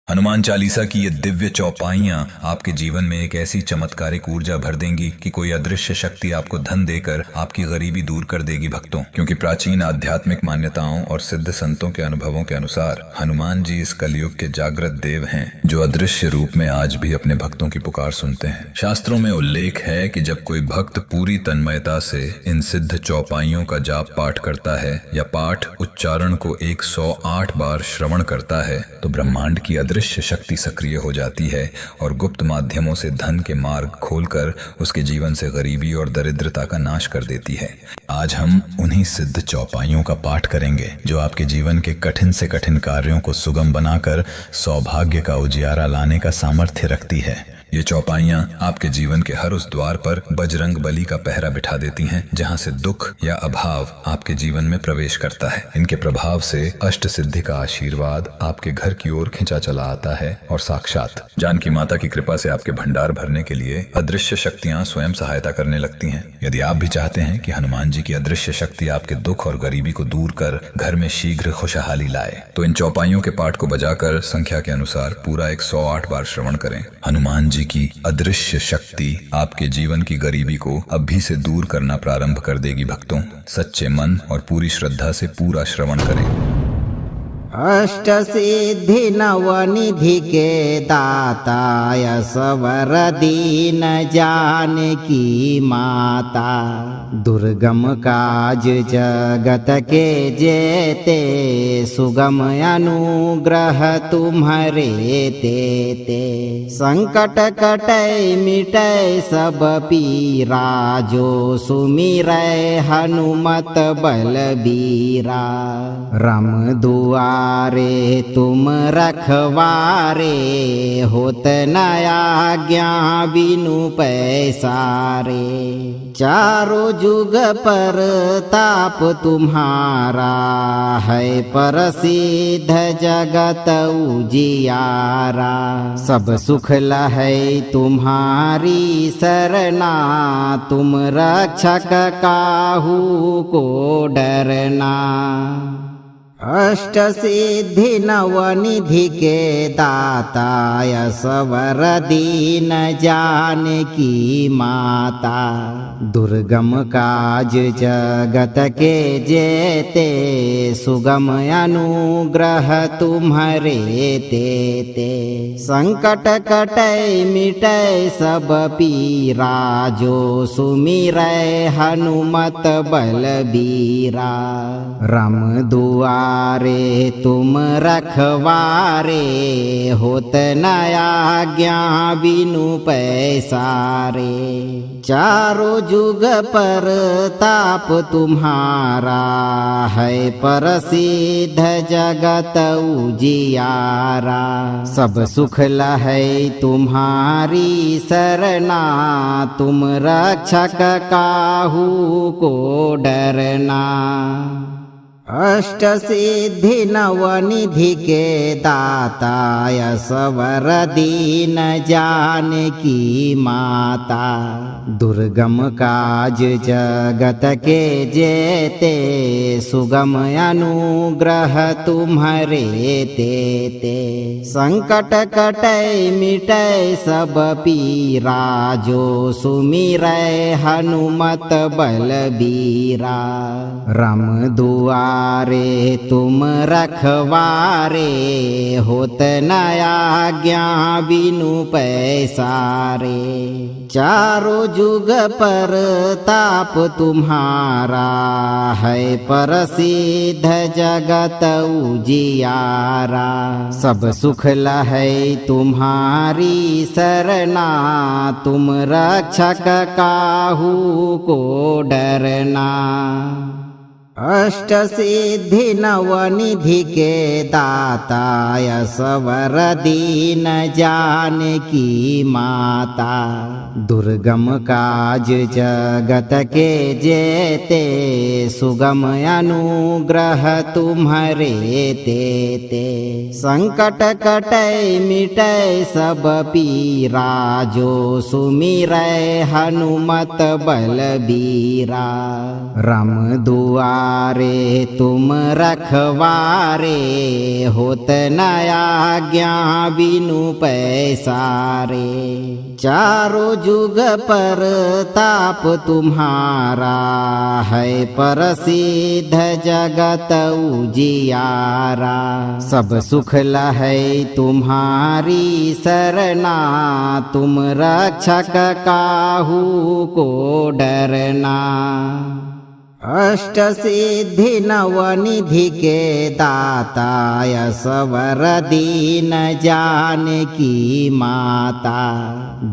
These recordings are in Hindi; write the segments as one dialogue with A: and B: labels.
A: हनुमान चालीसा की ये दिव्य चौपाइयां आपके जीवन में एक ऐसी चमत्कारिक ऊर्जा भर देंगी कि कोई अदृश्य शक्ति आपको धन देकर आपकी गरीबी दूर कर देगी भक्तों। क्योंकि प्राचीन आध्यात्मिक मान्यताओं और सिद्ध संतों के अनुभवों के अनुसार हनुमान जी इस कलयुग के जागृत देव हैं, जो अदृश्य रूप में आज भी अपने भक्तों की पुकार सुनते हैं। शास्त्रों में उल्लेख है कि जब कोई भक्त पूरी तन्मयता से इन सिद्ध चौपाइयों का जाप पाठ करता है या पाठ उच्चारण को 108 बार श्रवण करता है तो ब्रह्मांड की अदृश्य शक्ति सक्रिय हो जाती है और गुप्त माध्यमों से धन के मार्ग खोलकर उसके जीवन से गरीबी और दरिद्रता का नाश कर देती है। आज हम उन्हीं सिद्ध चौपाइयों का पाठ करेंगे जो आपके जीवन के कठिन से कठिन कार्यों को सुगम बनाकर सौभाग्य का उजियारा लाने का सामर्थ्य रखती है। ये चौपाइयां आपके जीवन के हर उस द्वार पर बजरंग बली का पहरा बिठा देती हैं जहां से दुख या अभाव आपके जीवन में प्रवेश करता है। इनके प्रभाव से अष्ट सिद्धि का आशीर्वाद आपके घर की ओर खिंचा चला आता है और साक्षात जानकी माता की कृपा से आपके भंडार भरने के लिए अदृश्य शक्तियां स्वयं सहायता करने लगती हैं। यदि आप भी चाहते हैं कि हनुमान जी की अदृश्य शक्ति आपके दुख और गरीबी को दूर कर घर में शीघ्र खुशहाली लाए तो इन चौपाइयों के पाठ को बजाकर संख्या के अनुसार पूरा 108 बार श्रवण करें। हनुमान जी की अदृश्य शक्ति आपके जीवन की गरीबी को अभी से दूर करना प्रारंभ कर देगी भक्तों। सच्चे मन और पूरी श्रद्धा से पूरा श्रवण करें।
B: अष्ट सिद्धि नवनिधि के दाता यशवर दीन जानकी माता, दुर्गम काज जगत के जेते, सुगम अनुग्रह तुम्हारे तेते। संकट कटै मिटै सब पीरा, जो सुमिरै हनुमत बलबीरा। राम दुआरे तुम रखवारे, होत न आज्ञा बिनु पैसारे। चारों जुग पर ताप तुम्हारा, है प्रसिद्ध जगत उजियारा। सब सुख लहै तुम्हारी सरना, तुम रक्षक काहू को डरना। अष्ट सिद्धि नवनिधि के दाता यशवर दीन जानकी माता, दुर्गम काज जगत के जेते, सुगम अनुग्रह तुम्हारे तेते। संकट कटै मिटै सब पीरा, जो सुमिरै हनुमत बलबीरा। राम दुआरे तुम रखवारे, होत न आज्ञा बिनु पैसारे। चारों जुग पर ताप तुम्हारा, है प्रसिद्ध जगत उजियारा। सब सुख लहै तुम्हारी सरना, तुम रक्षक काहू को डरना। अष्ट सिद्धि नवनिधि के दाता यशवर दीन जानकी माता, दुर्गम काज जगत के जेते, सुगम अनुग्रह तुम्हारे तेते। संकट कटै मिटै सब पीरा, जो सुमिरै हनुमत बलबीरा। राम दुआरे तुम रखवारे, होत न आज्ञा बिनु पैसारे। चारों जुग पर ताप तुम्हारा, है प्रसिद्ध जगत उजियारा। सब सुख लहै तुम्हारी सरना, तुम रक्षक काहू को डरना। अष्ट सिद्धि नवनिधि के दाता यशवर दीन जानकी माता, दुर्गम काज जगत के जेते, सुगम अनुग्रह तुम्हारे तेते। संकट कटै मिटै सब पीरा, जो सुमिरै हनुमत बलबीरा। राम दुआ दुआरे तुम रखवारे, होत न आज्ञा बिनु पैसारे। चारों जुग पर ताप तुम्हारा, है प्रसिद्ध जगत उजियारा। सब सुख लहै तुम्हारी सरना, तुम रक्षक काहू को डरना। अष्ट सिद्धि नवनिधि के दाता, असवर दीन जानकी माता।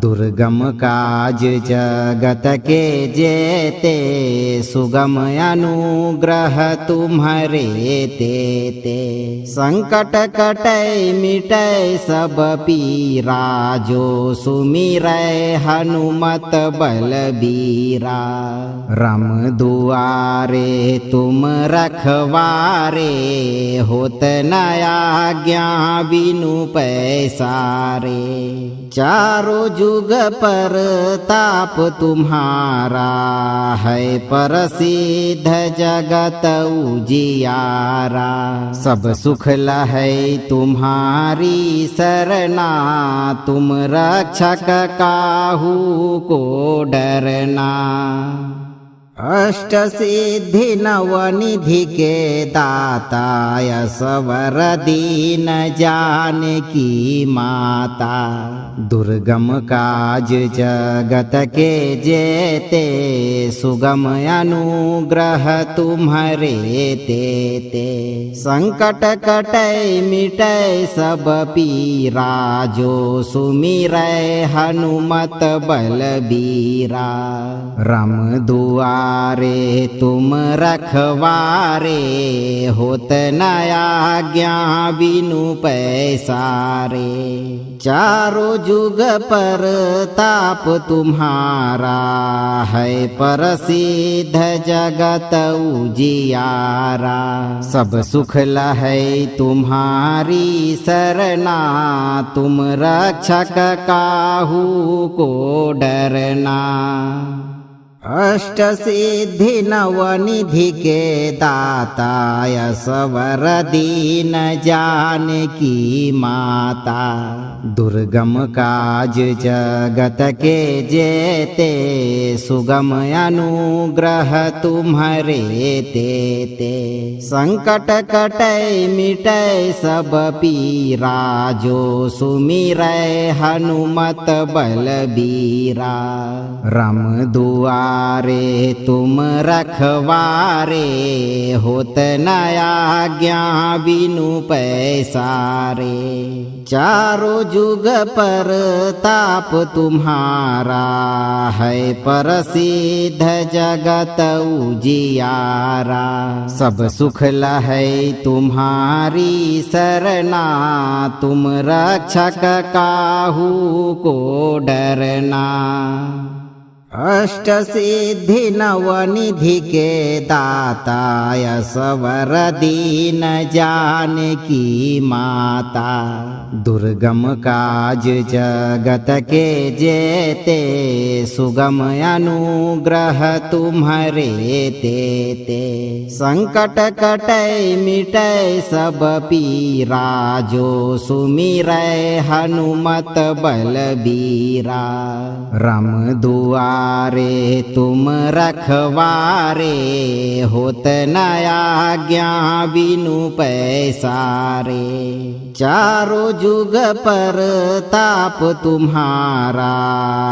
B: दुर्गम काज जगत के जेते, सुगम अनुग्रह तुम्हारे तेते। संकट कटै मिटै सब पीरा, जो सुमिरै हनुमत बलबीरा। राम दुआरे तुम रखवारे, होत न आज्ञा बिनु पैसारे। चारों जुग पर ताप तुम्हारा, है प्रसिद्ध जगत उजियारा। सब सुख लहै तुम्हारी सरना, तुम रक्षक काहू को डरना। अष्ट सिद्धि नवनिधि के दाता, असवर दीन जानकी माता। दुर्गम काज जगत के जेते, सुगम अनुग्रह तुम्हारे तेते। संकट कटै मिटै सब पीरा, जो सुमिरै हनुमत बलबीरा। राम दुआरे तुम रखवारे, होत न आज्ञा बिनु पैसारे। चारों जुग पर ताप तुम्हारा, है प्रसिद्ध जगत उजियारा। सब सुख लहै तुम्हारी सरना, तुम रक्षक काहू को डरना। अष्ट सिद्धि नवनिधि के दाता, असवर दीन जानकी माता। दुर्गम काज जगत के जेते, सुगम अनुग्रह तुम्हारे तेते। संकट कटै मिटै सब पीरा, जो सुमिरै हनुमत बलबीरा। राम दुआरे तुम रखवारे, होत न आज्ञा बिनु पैसारे। चारों जुग पर ताप तुम्हारा, है प्रसिद्ध जगत उजियारा। सब सुख लहै तुम्हारी सरना, तुम रक्षक काहू को डरना। अष्ट सिद्धि नवनिधि के दाता, असवर दीन जानकी माता। दुर्गम काज जगत के जेते, सुगम अनुग्रह तुम्हारे तेते। संकट कटै मिटै सब पीरा, जो सुमिरै हनुमत बलबीरा। राम दुआरे तुम रखवारे, होत न आज्ञा बिनु पैसारे। चारों जुग पर ताप तुम्हारा,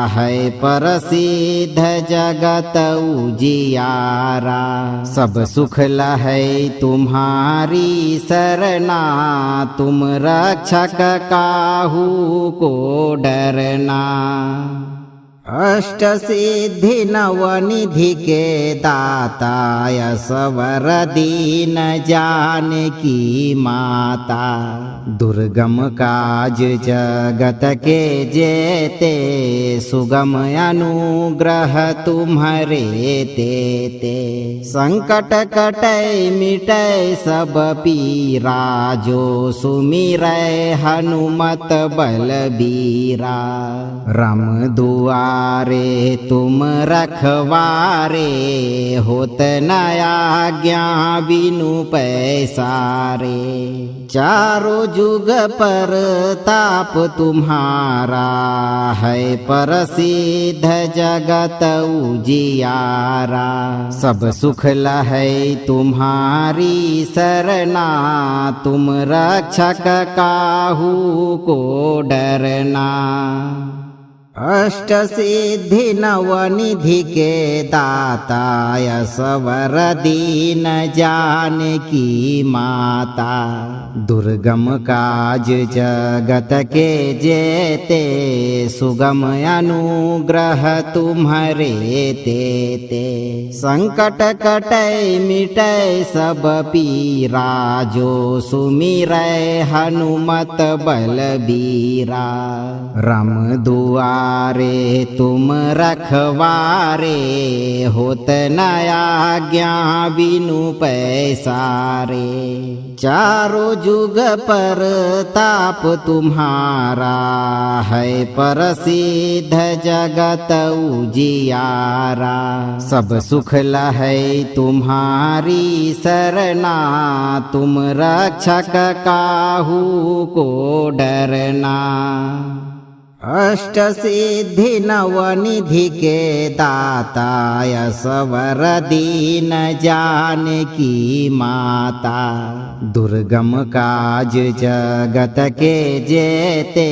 B: है प्रसिद्ध जगत उजियारा। सब सुख लहै तुम्हारी सरना, तुम रक्षक काहू को डरना। अष्ट सिद्धि नवनिधि के दाता, असवर दीन जानकी माता। दुर्गम काज जगत के जेते, सुगम अनुग्रह तुम्हारे तेते। संकट कटै मिटै सब पीरा, जो सुमिरै हनुमत बलबीरा। राम दुआ दुआरे तुम रखवारे, होत न आज्ञा बिनु पैसारे। चारों जुग पर ताप तुम्हारा, है प्रसिद्ध जगत उजियारा। सब सुख लहै तुम्हारी सरना, तुम रक्षक काहू को डरना। अष्ट सिद्धि नवनिधि के दाता, असवर दीन जानकी माता। दुर्गम काज जगत के जेते, सुगम अनुग्रह तुम्हारे तेते। संकट कटै मिटै सब पीरा, जो सुमिरै हनुमत बलबीरा। राम दुआरे तुम रखवारे, होत न आज्ञा बिनु पैसारे। चारों जुग पर ताप तुम्हारा, है प्रसिद्ध जगत उजियारा। सब सुख लहै तुम्हारी सरना, तुम रक्षक काहू को डरना। अष्ट सिद्धि नवनिधि के दाता, असवर दीन जानकी माता। दुर्गम काज जगत के जेते,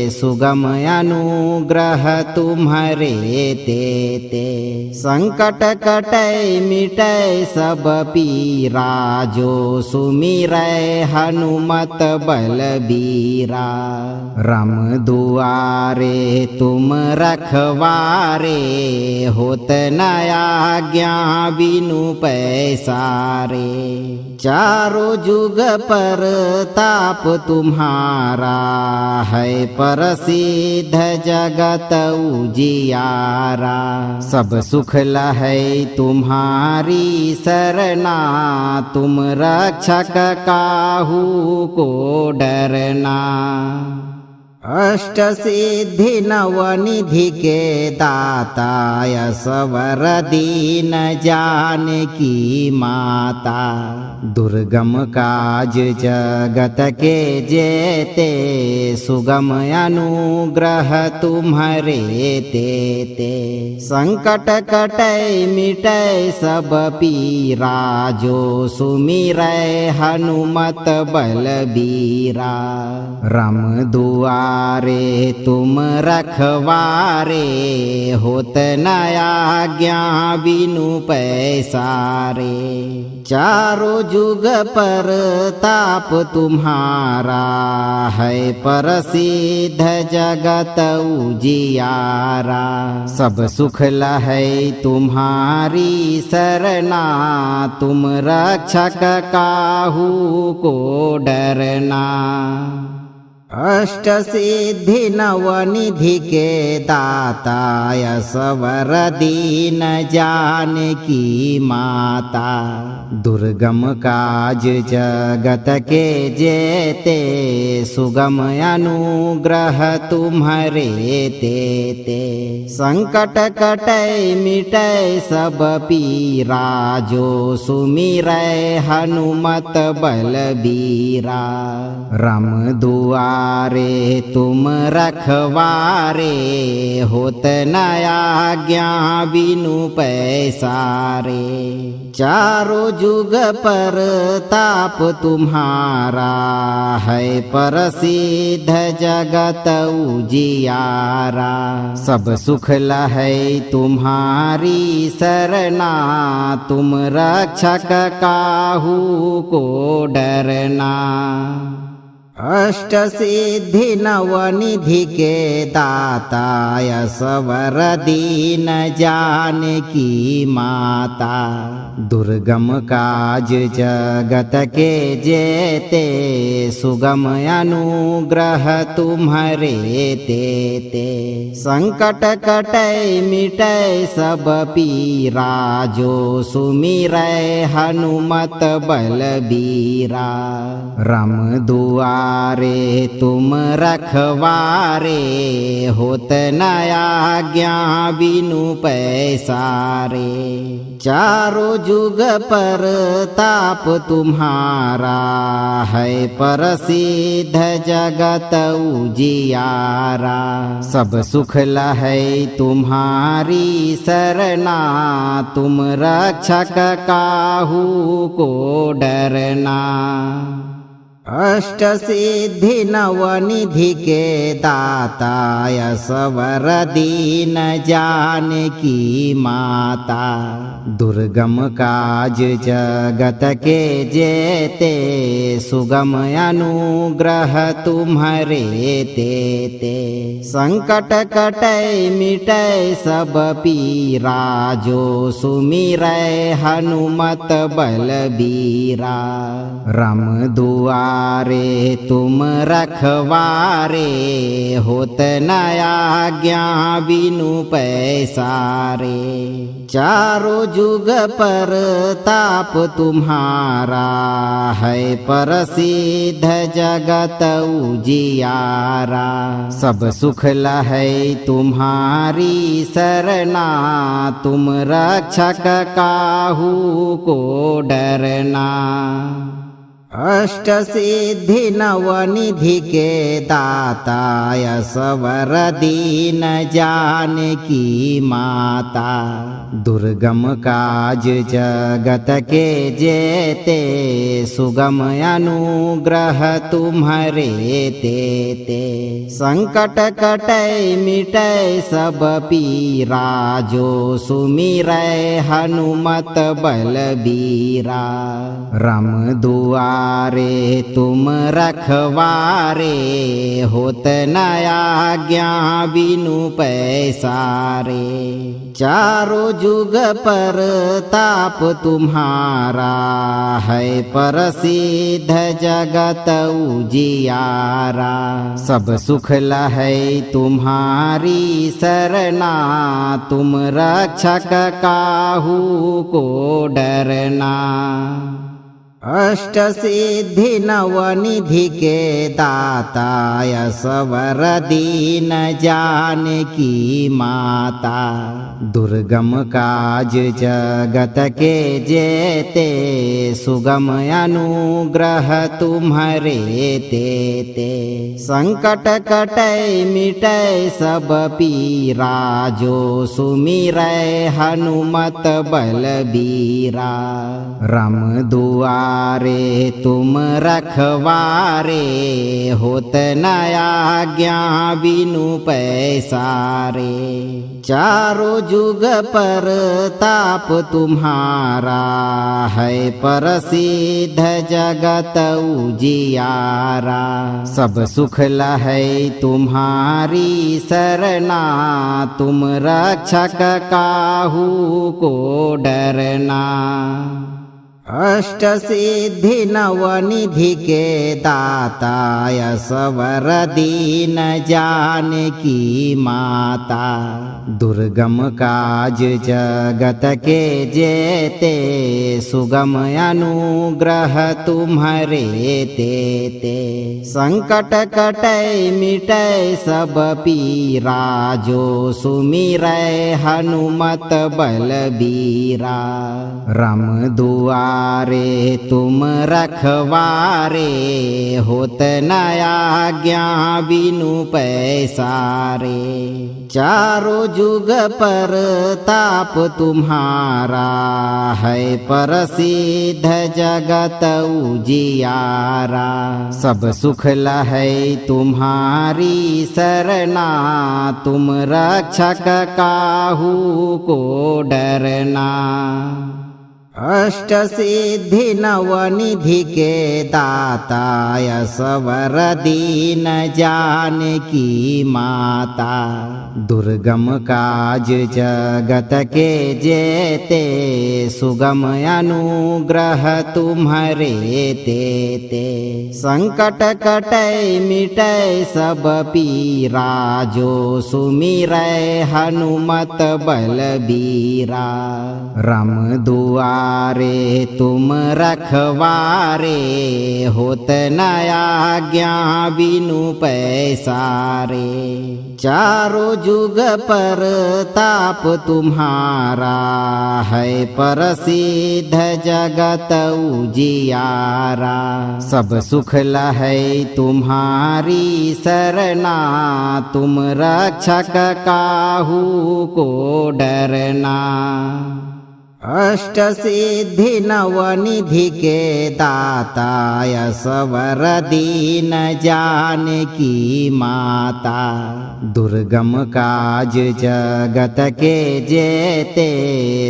B: सुगम अनुग्रह तुम्हारे तेते। संकट कटै मिटै सब पीरा, जो सुमिरै हनुमत बलबीरा। राम दुआरे तुम रखवारे, होत न आज्ञा बिनु पैसारे। चारों जुग पर ताप तुम्हारा, है प्रसिद्ध जगत उजियारा। सब सुख लहै तुम्हारी सरना, तुम रक्षक काहू को डरना। अष्ट सिद्धि नवनिधि के दाता, असवर दीन जानकी माता। दुर्गम काज जगत के जेते, सुगम अनुग्रह तुम्हारे तेते। संकट कटै मिटै सब पीरा, जो सुमिरै हनुमत बलबीरा। राम दुआरे तुम रखवारे, होत न आज्ञा बिनु पैसारे। चारों जुग पर ताप तुम्हारा, है प्रसिद्ध जगत उजियारा। सब सुख लहै तुम्हारी सरना, तुम रक्षक काहू को डरना। अष्ट सिद्धि नवनिधि के दाता, असवर दीन जानकी माता। दुर्गम काज जगत के जेते, सुगम अनुग्रह तुम्हारे तेते। संकट कटै मिटै सब पीरा, जो सुमिरै हनुमत बलबीरा। राम दुआरे तुम रखवारे, होत न आज्ञा बिनु पैसारे। चारों जुग पर ताप तुम्हारा, है प्रसिद्ध जगत उजियारा। सब सुख लहै तुम्हारी सरना, तुम रक्षक काहू को डरना। अष्ट सिद्धि नवनिधि के दाता, असवर दीन जानकी माता। दुर्गम काज जगत के जेते, सुगम अनुग्रह तुम्हारे तेते। संकट कटै मिटै सब पीरा, जो सुमिरै हनुमत बलबीरा। राम दुआ दुआरे तुम रखवारे, होत न आज्ञा बिनु पैसारे। चारों जुग पर ताप तुम्हारा, है प्रसिद्ध जगत उजियारा। सब सुख लहै तुम्हारी सरना, तुम रक्षक काहू को डरना। अष्ट सिद्धि नवनिधि के दाता, असवर दीन जानकी माता। दुर्गम काज जगत के जेते, सुगम अनुग्रह तुम्हारे तेते। संकट कटै मिटै सब पीरा, जो सुमिरै हनुमत बलबीरा। राम दुआरे तुम रखवारे, होत न आज्ञा बिनु पैसारे। चारों जुग पर ताप तुम्हारा, है प्रसिद्ध जगत उजियारा। सब सुख लहै तुम्हारी सरना, तुम रक्षक काहू को डरना। अष्ट सिद्धि नवनिधि के दाता, असवर दीन जानकी माता। दुर्गम काज जगत के जेते, सुगम अनुग्रह तुम्हारे तेते। संकट कटै मिटै सब पीरा, जो सुमिरै हनुमत बलबीरा। राम दुआरे तुम रखवारे, होत न आज्ञा बिनु पैसारे। चारों जुग पर ताप तुम्हारा, है प्रसिद्ध जगत उजियारा। सब सुख लहै तुम्हारी सरना, तुम रक्षक काहू को डरना। अष्ट सिद्धि नवनिधि के दाता, असवर दीन जानकी माता। दुर्गम काज जगत के जेते, सुगम अनुग्रह तुम्हारे तेते। संकट कटै मिटै सब पीरा, जो सुमिरै हनुमत बलबीरा। राम दुआरे तुम रखवारे, होत न आज्ञा बिनु पैसारे। चारों जुग पर ताप तुम्हारा, है प्रसिद्ध जगत उजियारा। सब सुख लहै तुम्हारी सरना, तुम रक्षक काहू को डरना। अष्ट सिद्धि नवनिधि के दाता, असवर दीन जानकी माता। दुर्गम काज जगत के जेते, सुगम अनुग्रह तुम्हारे तेते। संकट कटै मिटै सब पीरा, जो सुमिरै हनुमत बलबीरा। राम दुआरे तुम रखवारे, होत न आज्ञा बिनु पैसारे। चारों जुग पर ताप तुम्हारा, है प्रसिद्ध जगत उजियारा। सब सुख लहै तुम्हारी सरना, तुम रक्षक काहू को डरना। अष्ट सिद्धि नवनिधि के दाता, असवर दीन जानकी माता। दुर्गम काज जगत के जेते, सुगम अनुग्रह तुम्हारे तेते। संकट कटै मिटै सब पीरा, जो सुमिरै हनुमत बलबीरा। राम दुआ दुआरे तुम रखवारे, होत न आज्ञा बिनु पैसारे। चारों जुग पर ताप तुम्हारा, है प्रसिद्ध जगत उजियारा। सब सुख लहै तुम्हारी सरना, तुम रक्षक काहू को डरना। अष्ट सिद्धि नवनिधि के दाता, असवर दीन जानकी माता। दुर्गम काज जगत के जेते,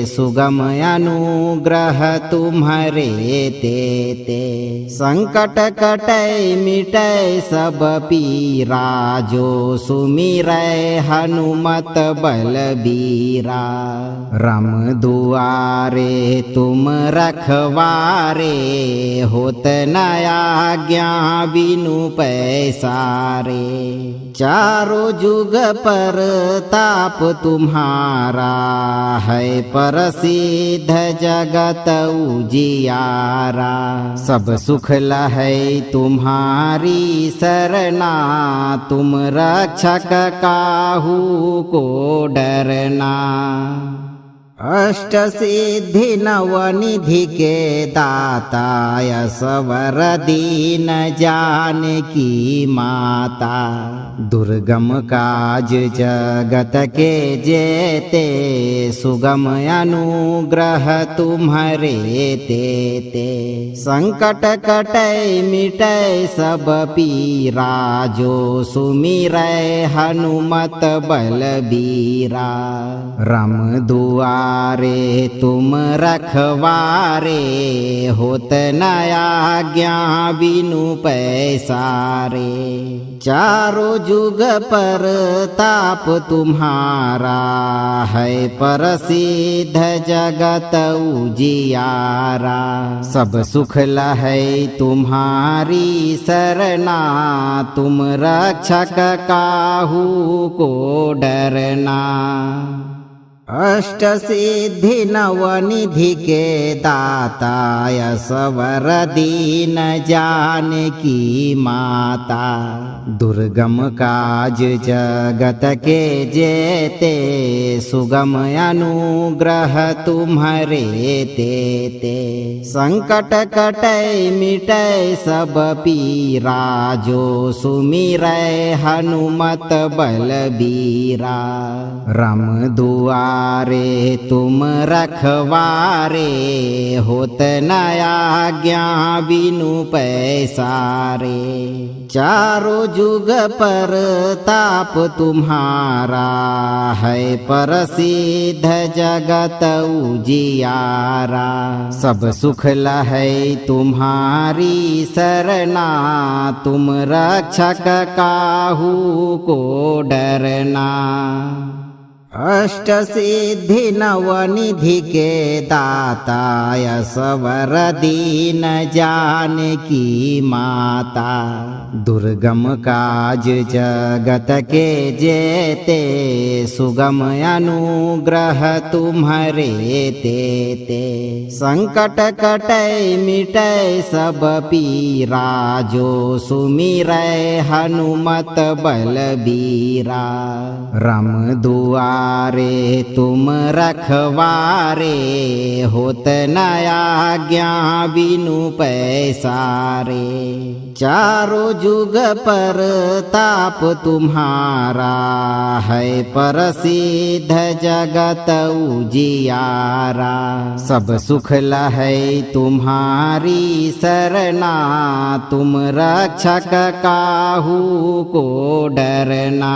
B: सुगम अनुग्रह तुम्हारे तेते। संकट कटै मिटै सब पीरा, जो सुमिरै हनुमत बलबीरा। राम दुआरे तुम रखवारे, होत न आज्ञा बिनु पैसारे। चारों जुग पर ताप तुम्हारा, है प्रसिद्ध जगत उजियारा। सब सुख लहै तुम्हारी सरना, तुम रक्षक काहू को डरना। अष्ट सिद्धि नवनिधि के दाता, असवर दीन जानकी माता। दुर्गम काज जगत के जेते, सुगम अनुग्रह तुम्हारे तेते। संकट कटै मिटै सब पीरा, जो सुमिरै हनुमत बलबीरा। राम दुआरे तुम रखवारे, होत न आज्ञा बिनु पैसारे। चारों जुग पर ताप तुम्हारा, है प्रसिद्ध जगत उजियारा। सब सुख लहै तुम्हारी सरना, तुम रक्षक काहू को डरना। अष्ट सिद्धि नवनिधि के दाता, असवर दीन जानकी माता। दुर्गम काज जगत के जेते, सुगम अनुग्रह तुम्हारे तेते। संकट कटै मिटै सब पीरा, जो सुमिरै हनुमत बलबीरा। राम दुआरे तुम रखवारे, होत न आज्ञा बिनु पैसारे। चारों जुग पर ताप तुम्हारा, है प्रसिद्ध जगत उजियारा। सब सुख लहै तुम्हारी सरना, तुम रक्षक काहू को डरना। अष्ट सिद्धि नवनिधि के दाता, असवर दीन जानकी माता। दुर्गम काज जगत के जेते, सुगम अनुग्रह तुम्हारे तेते। संकट कटै मिटै सब पीरा, जो सुमिरै हनुमत बलबीरा। राम दुआरे तुम रखवारे, होत न आज्ञा बिनु पैसारे। चारों जुग पर ताप तुम्हारा, है प्रसिद्ध जगत उजियारा। सब सुख लहै तुम्हारी सरना, तुम रक्षक काहू को डरना।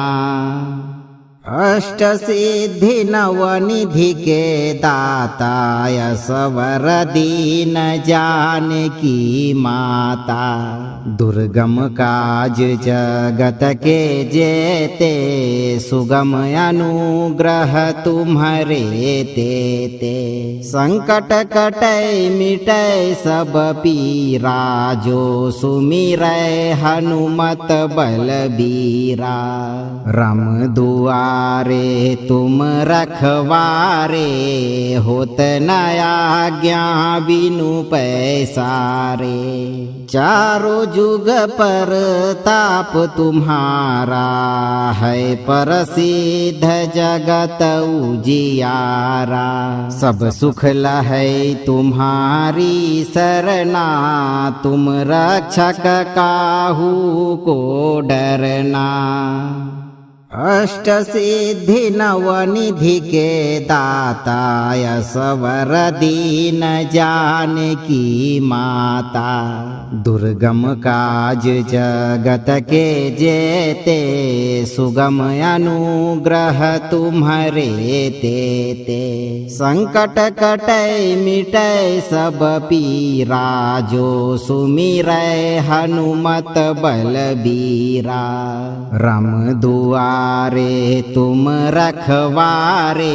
B: अष्ट सिद्धि नवनिधि के दाता, असवर दीन जानकी माता। दुर्गम काज जगत के जेते, सुगम अनुग्रह तुम्हारे तेते। संकट कटै मिटै सब पीरा, जो सुमिरै हनुमत बलबीरा। राम दुआ दुआरे तुम रखवारे, होत न आज्ञा बिनु पैसारे। चारों जुग पर ताप तुम्हारा, है प्रसिद्ध जगत उजियारा। सब सुख लहै तुम्हारी सरना, तुम रक्षक काहू को डरना। अष्ट सिद्धि नवनिधि के दाता, असवर दीन जानकी माता। दुर्गम काज जगत के जेते, सुगम अनुग्रह तुम्हारे तेते। संकट कटै मिटै सब पीरा, जो सुमिरै हनुमत बलबीरा। राम दुआरे तुम रखवारे,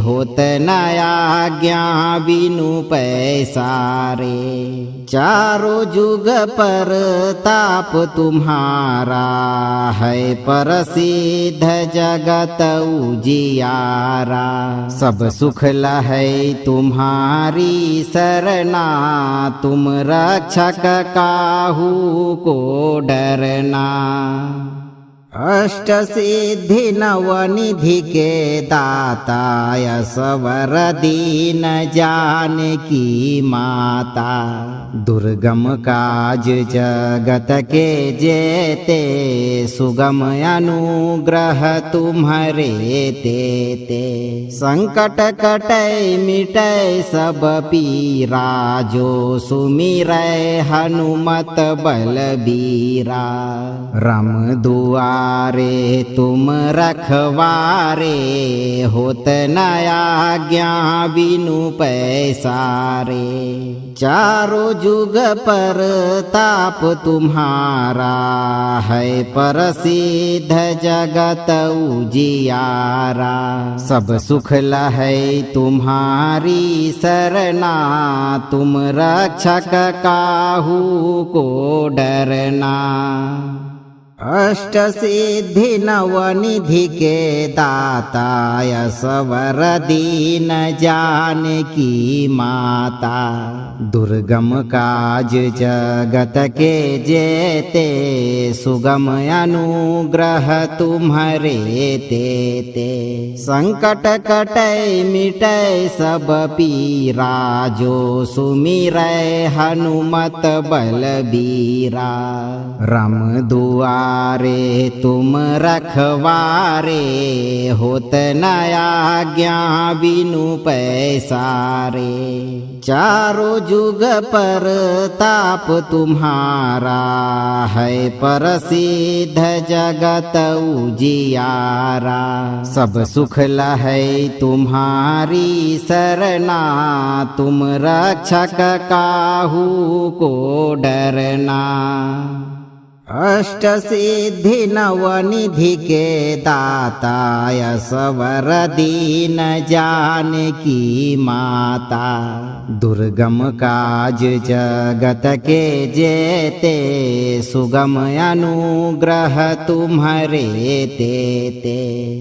B: होत न आज्ञा बिनु पैसारे। चारों जुग पर ताप तुम्हारा, है प्रसिद्ध जगत उजियारा। सब सुख लहै तुम्हारी सरना, तुम रक्षक काहू को डरना। अष्ट सिद्धि नवनिधि के दाता, असवर दीन जानकी माता। दुर्गम काज जगत के जेते, सुगम अनुग्रह तुम्हारे तेते। संकट कटै मिटै सब पीरा, जो सुमिरै हनुमत बलबीरा। राम दुआरे तुम रखवारे, होत न आज्ञा बिनु पैसारे। चारों जुग पर ताप तुम्हारा, है प्रसिद्ध जगत उजियारा। सब सुख लहै तुम्हारी सरना, तुम रक्षक काहू को डरना। अष्ट सिद्धि नवनिधि के दाता, असवर दीन जानकी माता। दुर्गम काज जगत के जेते, सुगम अनुग्रह तुम्हारे तेते। संकट कटै मिटै सब पीरा, जो सुमिरै हनुमत बलबीरा। राम दुआरे तुम रखवारे, होत न आज्ञा बिनु पैसारे। चारों जुग पर ताप तुम्हारा, है प्रसिद्ध जगत उजियारा। सब सुख लहै तुम्हारी सरना, तुम रक्षक काहू को डरना। अष्ट सिद्धि नवनिधि के दाता, असवर दीन जानकी माता। दुर्गम काज जगत के जेते, सुगम अनुग्रह तुम्हारे तेते।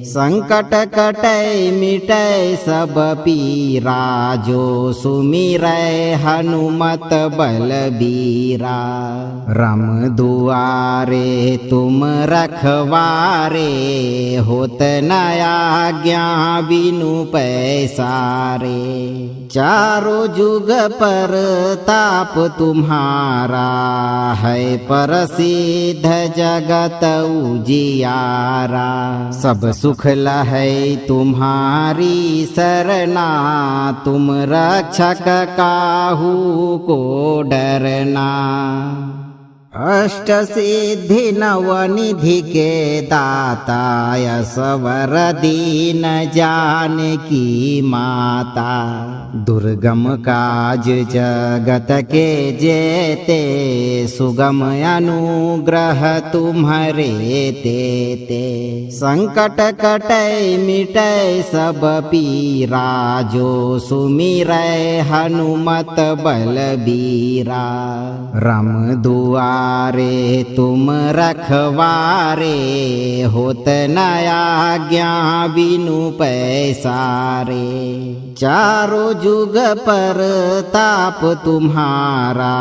B: संकट कटै मिटै सब पीरा, जो सुमिरै हनुमत बलबीरा। राम दुआरे तुम रखवारे, होत न आज्ञा बिनु पैसारे। चारों जुग पर ताप तुम्हारा, है प्रसिद्ध जगत उजियारा। सब सुख लहै तुम्हारी सरना, तुम रक्षक काहू को डरना। अष्ट सिद्धि नवनिधि के दाता, असवर दीन जानकी माता। दुर्गम काज जगत के जेते, सुगम अनुग्रह तुम्हारे तेते। संकट कटै मिटै सब पीरा, जो सुमिरै हनुमत बलबीरा। राम दुआ दुआरे तुम रखवारे, होत न आज्ञा बिनु पैसारे। चारों जुग पर ताप तुम्हारा,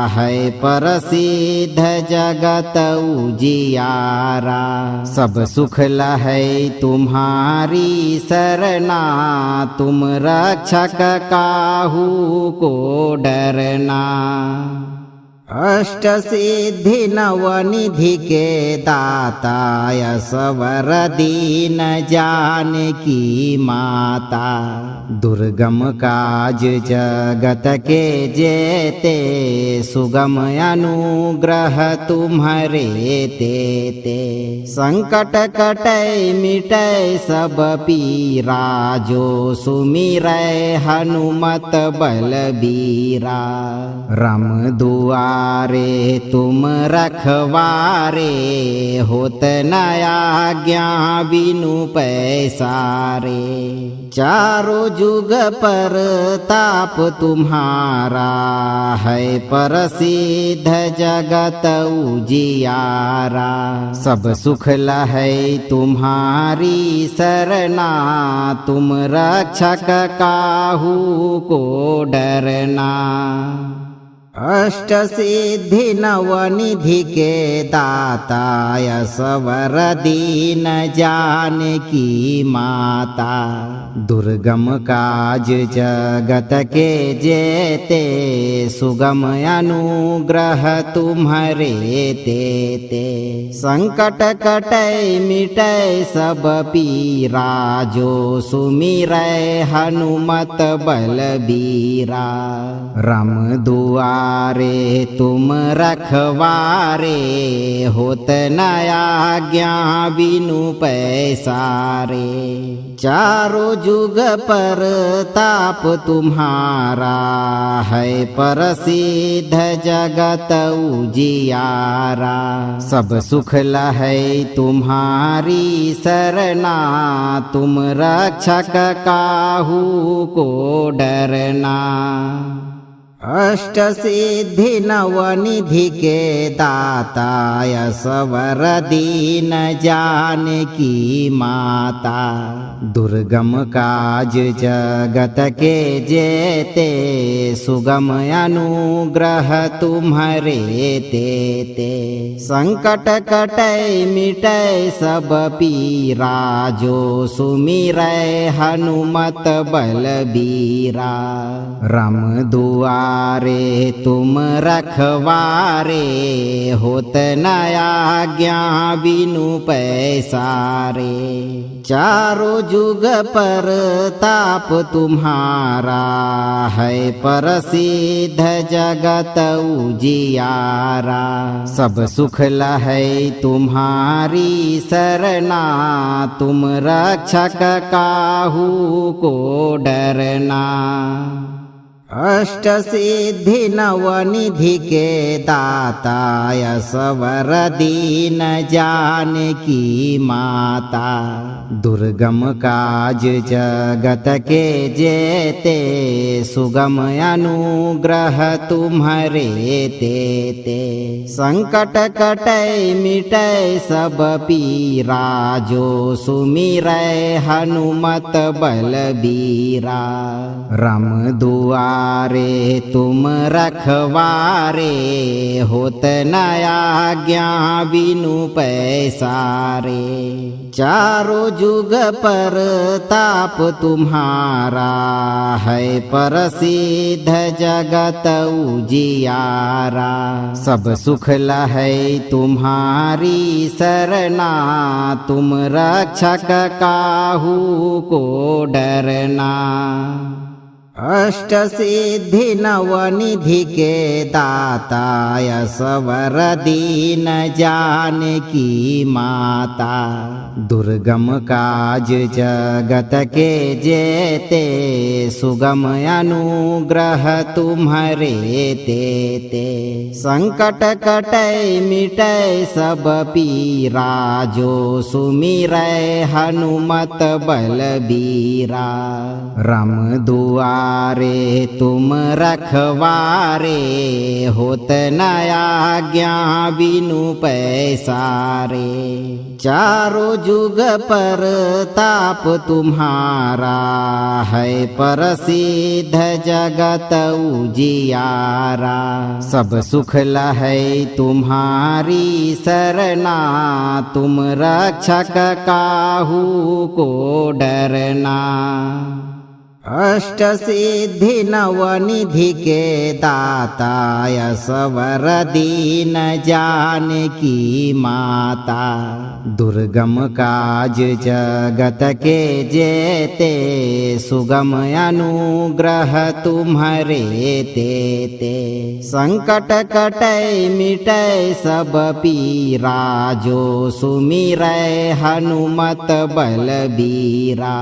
B: है प्रसिद्ध जगत उजियारा। सब सुख लहै तुम्हारी सरना, तुम रक्षक काहू को डरना। अष्ट सिद्धि नवनिधि के दाता, असवर दीन जानकी माता। दुर्गम काज जगत के जेते, सुगम अनुग्रह तुम्हारे तेते। संकट कटै मिटै सब पीरा, जो सुमिरै हनुमत बलबीरा। राम दुआरे तुम रखवारे, होत न आज्ञा बिनु पैसारे। चारों जुग पर ताप तुम्हारा, है प्रसिद्ध जगत उजियारा। सब सुख लहै तुम्हारी सरना, तुम रक्षक काहू को डरना। अष्ट सिद्धि नवनिधि के दाता, असवर दीन जानकी माता। दुर्गम काज जगत के जेते, सुगम अनुग्रह तुम्हारे तेते। संकट कटै मिटै सब पीरा, जो सुमिरै हनुमत बलबीरा। राम दुआरे तुम रखवारे, होत न आज्ञा बिनु पैसारे। चारों जुग पर ताप तुम्हारा, है प्रसिद्ध जगत उजियारा। सब सुख लहै तुम्हारी सरना, तुम रक्षक काहू को डरना। अष्ट सिद्धि नवनिधि के दाता, असवर दीन जानकी माता। दुर्गम काज जगत के जेते, सुगम अनुग्रह तुम्हारे तेते। संकट कटै मिटै सब पीरा, जो सुमिरै हनुमत बलबीरा। राम दुआरे तुम रखवारे, होत न आज्ञा बिनु पैसारे। चारों जुग पर ताप तुम्हारा, है प्रसिद्ध जगत उजियारा। सब सुख लहै तुम्हारी सरना, तुम रक्षक काहू को डरना। अष्ट सिद्धि नवनिधि के दाता, असवर दीन जानकी माता। दुर्गम काज जगत के जेते, सुगम अनुग्रह तुम्हारे तेते। संकट कटै मिटै सब पीरा, जो सुमिरै हनुमत बलबीरा। राम दुआरे तुम रखवारे, होत न आज्ञा बिनु पैसारे। चारों जुग पर ताप तुम्हारा, है प्रसिद्ध जगत उजियारा। सब सुख लहै तुम्हारी सरना, तुम रक्षक काहू को डरना। अष्ट सिद्धि नवनिधि के दाता, असवर दीन जानकी माता। दुर्गम काज जगत के जेते, सुगम अनुग्रह तुम्हारे तेते। संकट कटै मिटै सब पीरा, जो सुमिरै हनुमत बलबीरा। राम दुआ दुआरे तुम रखवारे, होत न आज्ञा बिनु पैसारे। चारों जुग पर ताप तुम्हारा, है प्रसिद्ध जगत उजियारा। सब सुख लहै तुम्हारी सरना, तुम रक्षक काहू को डरना। अष्ट सिद्धि नवनिधि के दाता, असवर दीन जानकी माता। दुर्गम काज जगत के जेते, सुगम अनुग्रह तुम्हारे तेते। संकट कटै मिटै सब पीरा, जो सुमिरै हनुमत बलबीरा।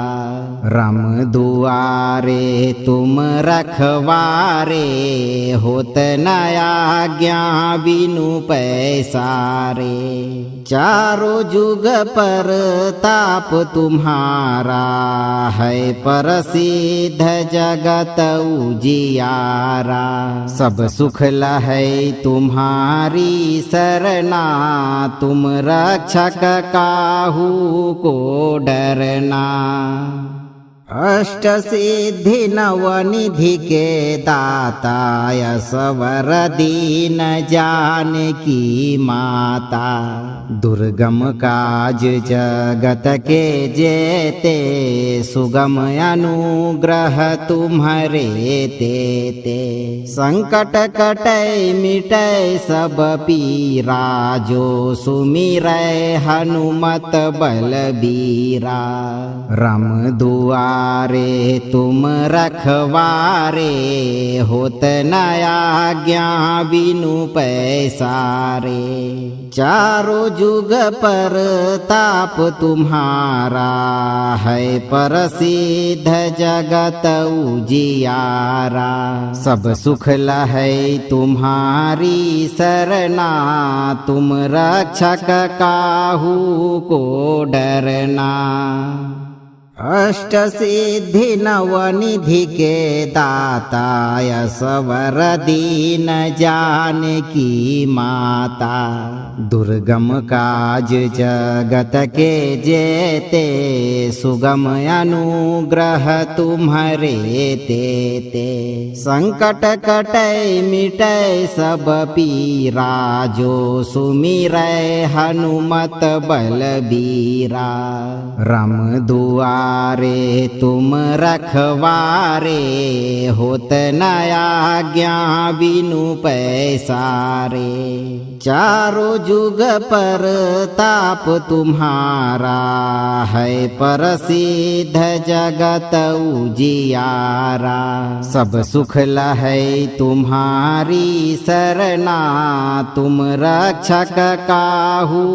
B: राम दुआरे तुम रखवारे, होत न आज्ञा बिनु पैसारे। चारों जुग पर ताप तुम्हारा, है प्रसिद्ध जगत उजियारा। सब सुख लहै तुम्हारी सरना, तुम रक्षक काहू को डरना। अष्ट सिद्धि नवनिधि के दाता, असवर दीन जानकी माता। दुर्गम काज जगत के जेते, सुगम अनुग्रह तुम्हारे तेते। संकट कटै मिटै सब पीरा, जो सुमिरै हनुमत बलबीरा। राम दुआरे तुम रखवारे, होत न आज्ञा बिनु पैसारे। चारों जुग पर ताप तुम्हारा, है प्रसिद्ध जगत उजियारा। सब सुख लहै तुम्हारी सरना, तुम रक्षक काहू को डरना। अष्ट सिद्धि नवनिधि के दाता, असवर दीन जानकी माता। दुर्गम काज जगत के जेते, सुगम अनुग्रह तुम्हारे तेते। संकट कटै मिटै सब पीरा, जो सुमिरै हनुमत बलबीरा। राम दुआरे तुम रखवारे, होत न आज्ञा बिनु पैसारे। चारों जुग पर ताप तुम्हारा, है प्रसिद्ध जगत उजियारा। सब सुख लहै तुम्हारी सरना, तुम रक्षक काहू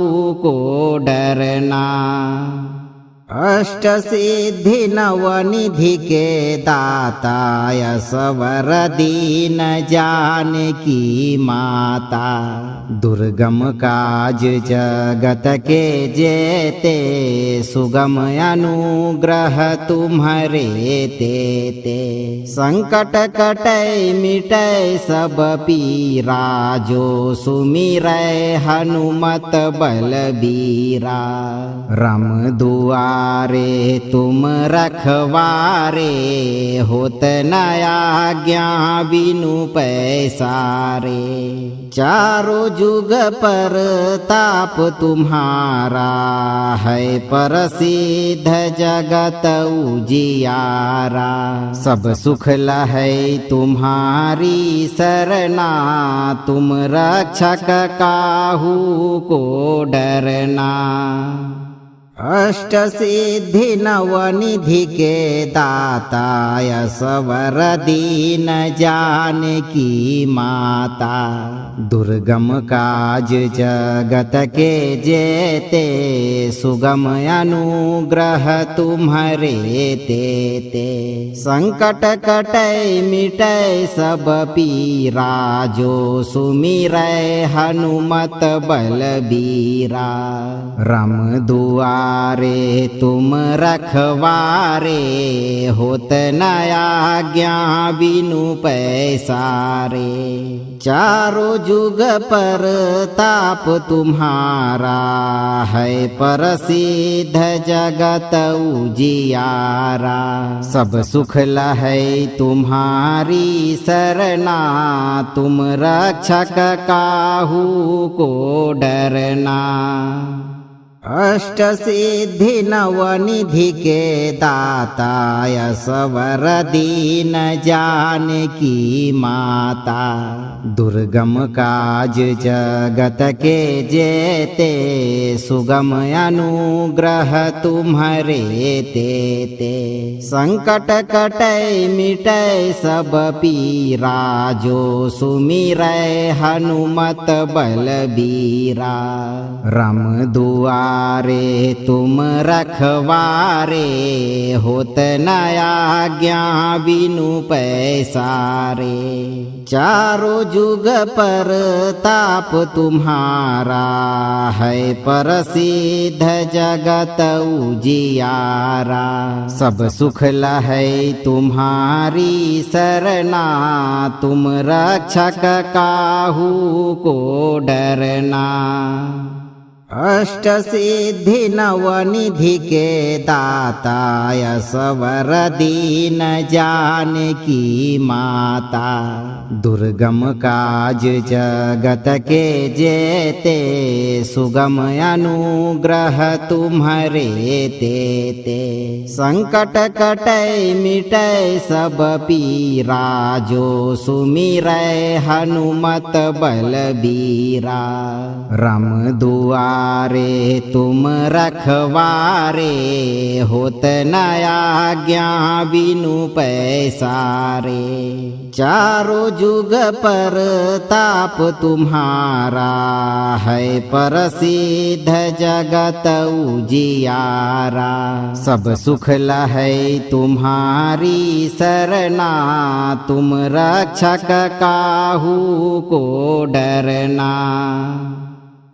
B: को डरना। अष्ट सिद्धि नवनिधि के दाता, असवर दीन जानकी माता। दुर्गम काज जगत के जेते, सुगम अनुग्रह तुम्हारे तेते। संकट कटै मिटै सब पीरा, जो सुमिरै हनुमत बलबीरा। राम दुआरे तुम रखवारे, होत न आज्ञा बिनु पैसारे। चारों जुग पर ताप तुम्हारा, है प्रसिद्ध जगत उजियारा। सब सुख लहै तुम्हारी सरना, तुम रक्षक काहू को डरना। अष्ट सिद्धि नवनिधि के दाता, असवर दीन जानकी माता। दुर्गम काज जगत के जेते सुगम अनुग्रह तुम्हारे तेते। संकट कटै मिटै सब पीरा जो सुमिरै हनुमत बलबीरा। राम दुआरे तुम रखवारे होत न आज्ञा बिनु पैसारे। चारों जुग पर ताप तुम्हारा है प्रसिद्ध जगत उजियारा। सब सुख लहै तुम्हारी सरना तुम रक्षक काहू को डरना। अष्ट सिद्धि नवनिधि के दाता असवर दीन जानकी माता। दुर्गम काज जगत के जेते सुगम अनुग्रह तुम्हारे तेते। संकट कटै मिटै सब पीरा जो सुमिरै हनुमत बलबीरा। राम दुआरे तुम रखवारे होत न आज्ञा बिनु पैसारे। चारों जुग पर ताप तुम्हारा है प्रसिद्ध जगत उजियारा। सब सुख लहै तुम्हारी सरना तुम रक्षक काहू को डरना। अष्ट सिद्धि नवनिधि के दाता असवर दीन जानकी माता। दुर्गम काज जगत के जेते सुगम अनुग्रह तुम्हारे तेते। संकट कटै मिटै सब पीरा जो सुमिरै हनुमत बलबीरा। राम दुआरे तुम रखवारे होत न आज्ञा बिनु पैसारे। चारों जुग पर ताप तुम्हारा है प्रसिद्ध जगत उजियारा। सब सुख लहै तुम्हारी सरना तुम रक्षक काहू को डरना।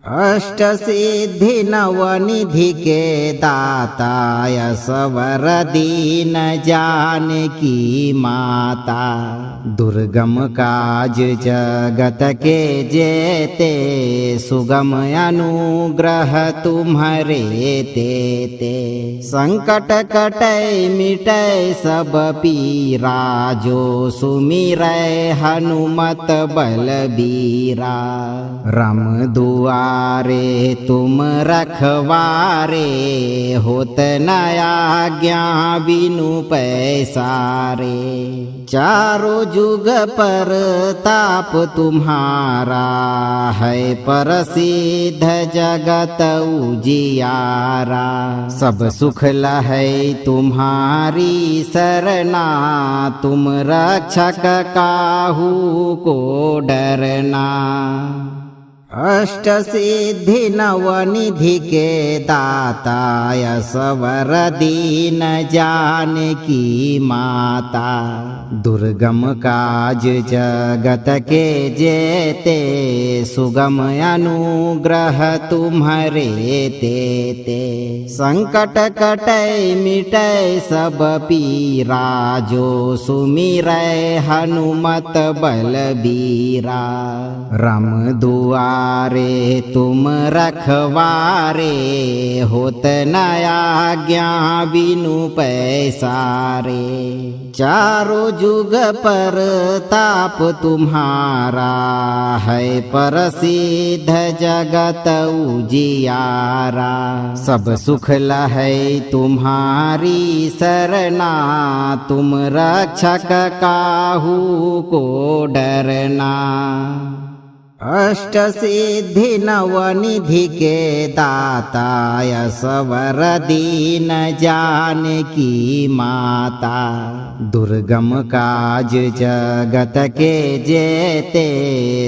B: अष्ट सिद्धि नवनिधि के दाता असवर दीन जानकी माता। दुर्गम काज जगत के जेते सुगम अनुग्रह तुम्हारे तेते। संकट कटै मिटै सब पीरा जो सुमिरै हनुमत बलबीरा। राम दुआरे तुम रखवारे होत न आज्ञा बिनु पैसारे। चारों जुग पर ताप तुम्हारा है प्रसिद्ध जगत उजियारा। सब सुख लहै तुम्हारी सरना तुम रक्षक काहू को डरना। अष्ट सिद्धि नवनिधि के दाता असवर दीन जानकी माता। दुर्गम काज जगत के जेते सुगम अनुग्रह तुम्हारे तेते। संकट कटै मिटै सब पीरा जो सुमिरै हनुमत बलबीरा। राम दुआरे तुम रखवारे होत न आज्ञा बिनु पैसारे। चारों जुग पर ताप तुम्हारा है प्रसिद्ध जगत उजियारा। सब सुख लहै तुम्हारी सरना तुम रक्षक काहू को डरना। अष्ट सिद्धि नवनिधि के दाता असवर दीन जानकी माता। दुर्गम काज जगत के जेते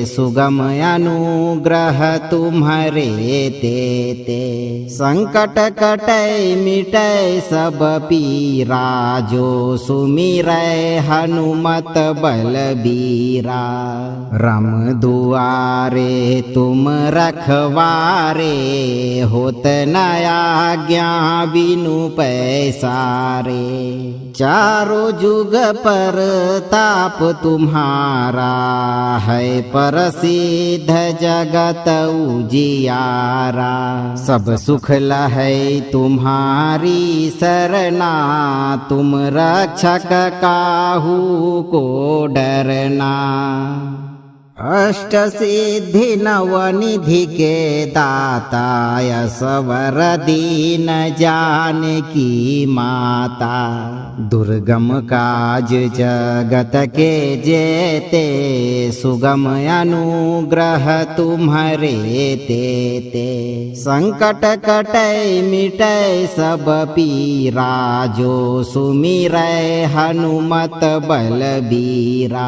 B: सुगम अनुग्रह तुम्हारे ते। संकट कटै मिटै सब पीरा जो सुमिरै हनुमत बलबीरा। राम दुआरे तुम रखवारे होत न आज्ञा बिनु पैसारे। चारों जुग पर ताप तुम्हारा है प्रसिद्ध जगत उजियारा। सब सुख लहै तुम्हारी सरना तुम रक्षक काहू को डरना। अष्ट सिद्धि नवनिधि के दाता असवर दीन जानकी माता। दुर्गम काज जगत के जेते सुगम अनुग्रह तुम्हारे ते। संकट कटै मिटै सब पीरा जो सुमिरै हनुमत बलबीरा।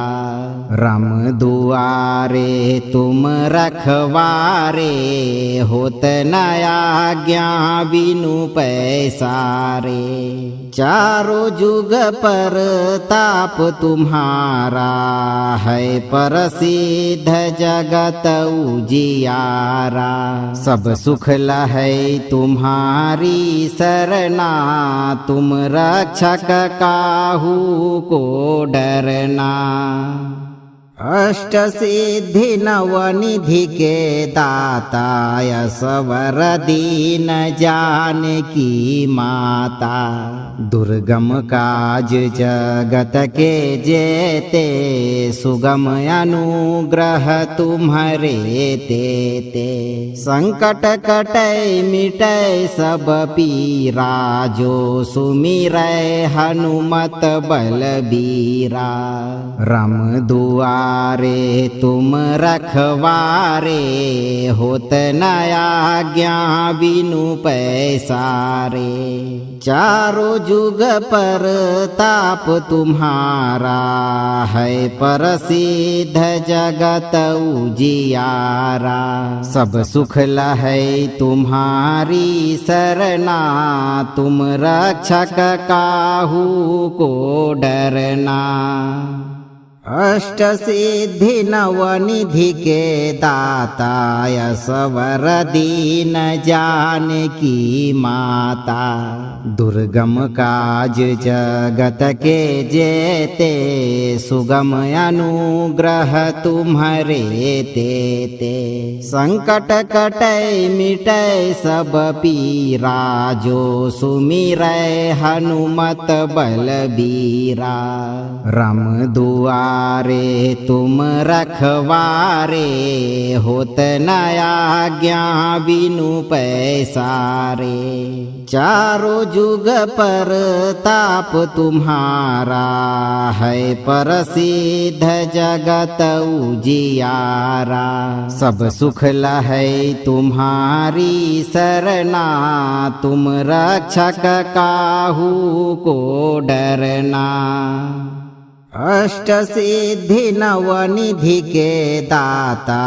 B: राम दुआरे तुम रखवारे होत न आज्ञा बिनु पैसारे। चारों जुग पर ताप तुम्हारा है प्रसिद्ध जगत उजियारा। सब सुख लहै तुम्हारी सरना तुम रक्षक काहू को डरना। अष्ट सिद्धि नवनिधि के दाता असवर दीन जानकी माता। दुर्गम काज जगत के जेते सुगम अनुग्रह तुम्हारे ते। संकट कटै मिटै सब पीरा जो सुमिरै हनुमत बलबीरा। राम दुआरे तुम रखवारे होत न आज्ञा बिनु पैसारे। चारों जुग पर ताप तुम्हारा है प्रसिद्ध जगत उजियारा। सब सुख लहै तुम्हारी सरना तुम रक्षक काहू को डरना। अष्ट सिद्धि नवनिधि के दाता असवर दीन जानकी माता। दुर्गम काज जगत के जेते सुगम अनुग्रह तुम्हारे ते। संकट कटै मिटै सब पीरा जो सुमिरै हनुमत बलबीरा। राम दुआरे तुम रखवारे होत न आज्ञा बिनु पैसारे। चारों जुग पर ताप तुम्हारा है प्रसिद्ध जगत उजियारा। सब सुख लहै तुम्हारी सरना तुम रक्षक काहू को डरना। अष्ट सिद्धि नवनिधि के दाता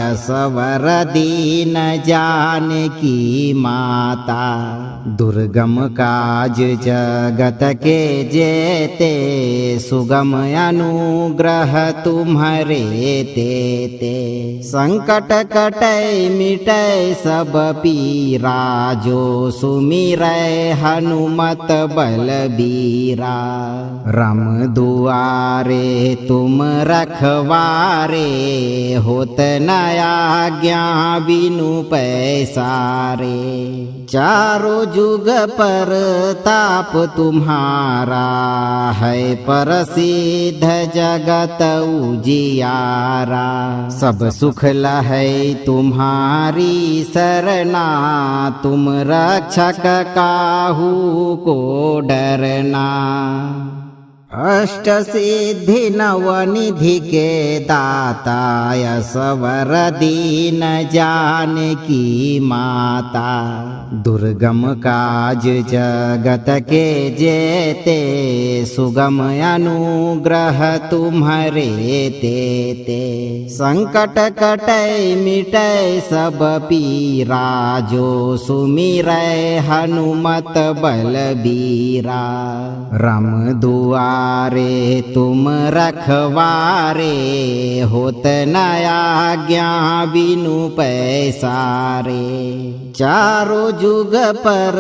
B: असवर दीन जानकी माता। दुर्गम काज जगत के जेते सुगम अनुग्रह तुम्हारे ते। संकट कटै मिटै सब पीरा जो सुमिरै हनुमत बलबीरा। राम दुआरे तुम रखवारे होत न आज्ञा बिनु पैसारे। चारों जुग पर ताप तुम्हारा है प्रसिद्ध जगत उजियारा। सब सुख लहै तुम्हारी सरना तुम रक्षक काहू को डरना। अष्ट सिद्धि नवनिधि के दाता असवर दीन जानकी माता। दुर्गम काज जगत के जेते सुगम अनुग्रह तुम्हारे तेते। संकट कटै मिटै सब पीरा जो सुमिरै हनुमत बलबीरा। राम दुआरे तुम रखवारे होत न आज्ञा बिनु पैसारे। चारों जुग पर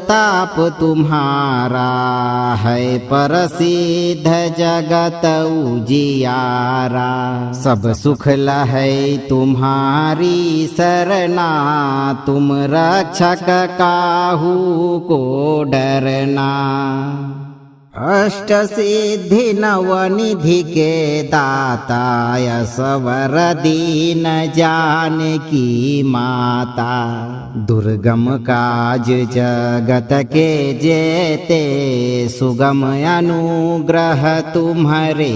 B: ताप तुम्हारा है प्रसिद्ध जगत उजियारा। सब सुख लहै तुम्हारी सरना तुम रक्षक काहू को डरना। अष्ट सिद्धि नवनिधि के दाता असवर दीन जानकी माता। दुर्गम काज जगत के जेते सुगम अनुग्रह तुम्हारे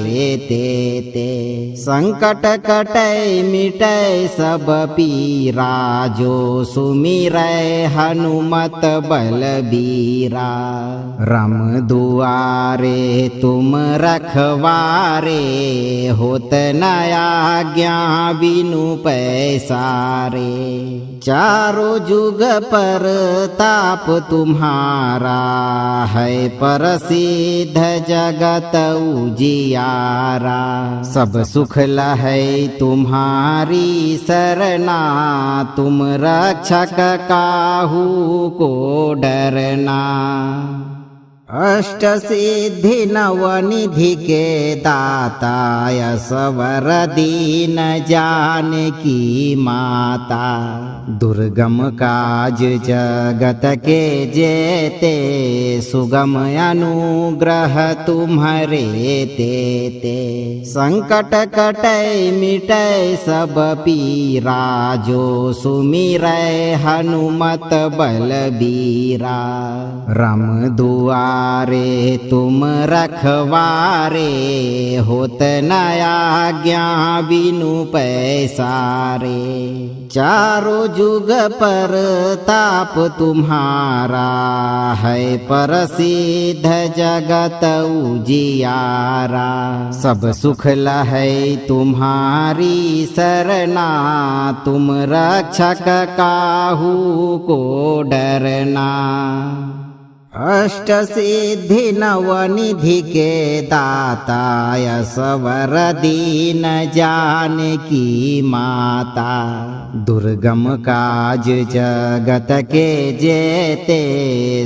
B: तेते। संकट कटै मिटै सब पीरा जो सुमिरै हनुमत बलबीरा। राम दुआरे तुम रखवारे होत न आज्ञा बिनु पैसारे। चारों जुग पर ताप तुम्हारा है प्रसिद्ध जगत उजियारा। सब सुख लहै तुम्हारी सरना तुम रक्षक काहू को डरना। अष्ट सिद्धि नवनिधि के दाता असवर दीन जानकी माता। दुर्गम काज जगत के जेते सुगम अनुग्रह तुम्हारे तेते। संकट कटै मिटै सब पीरा जो सुमिरै हनुमत बलबीरा। राम दुआरे तुम रखवारे होत न आज्ञा बिनु पैसारे। चारों जुग पर ताप तुम्हारा है प्रसिद्ध जगत उजियारा। सब सुख लहै तुम्हारी सरना तुम रक्षक काहू को डरना। अष्ट सिद्धि नवनिधि के दाता असवर दीन जानकी माता। दुर्गम काज जगत के जेते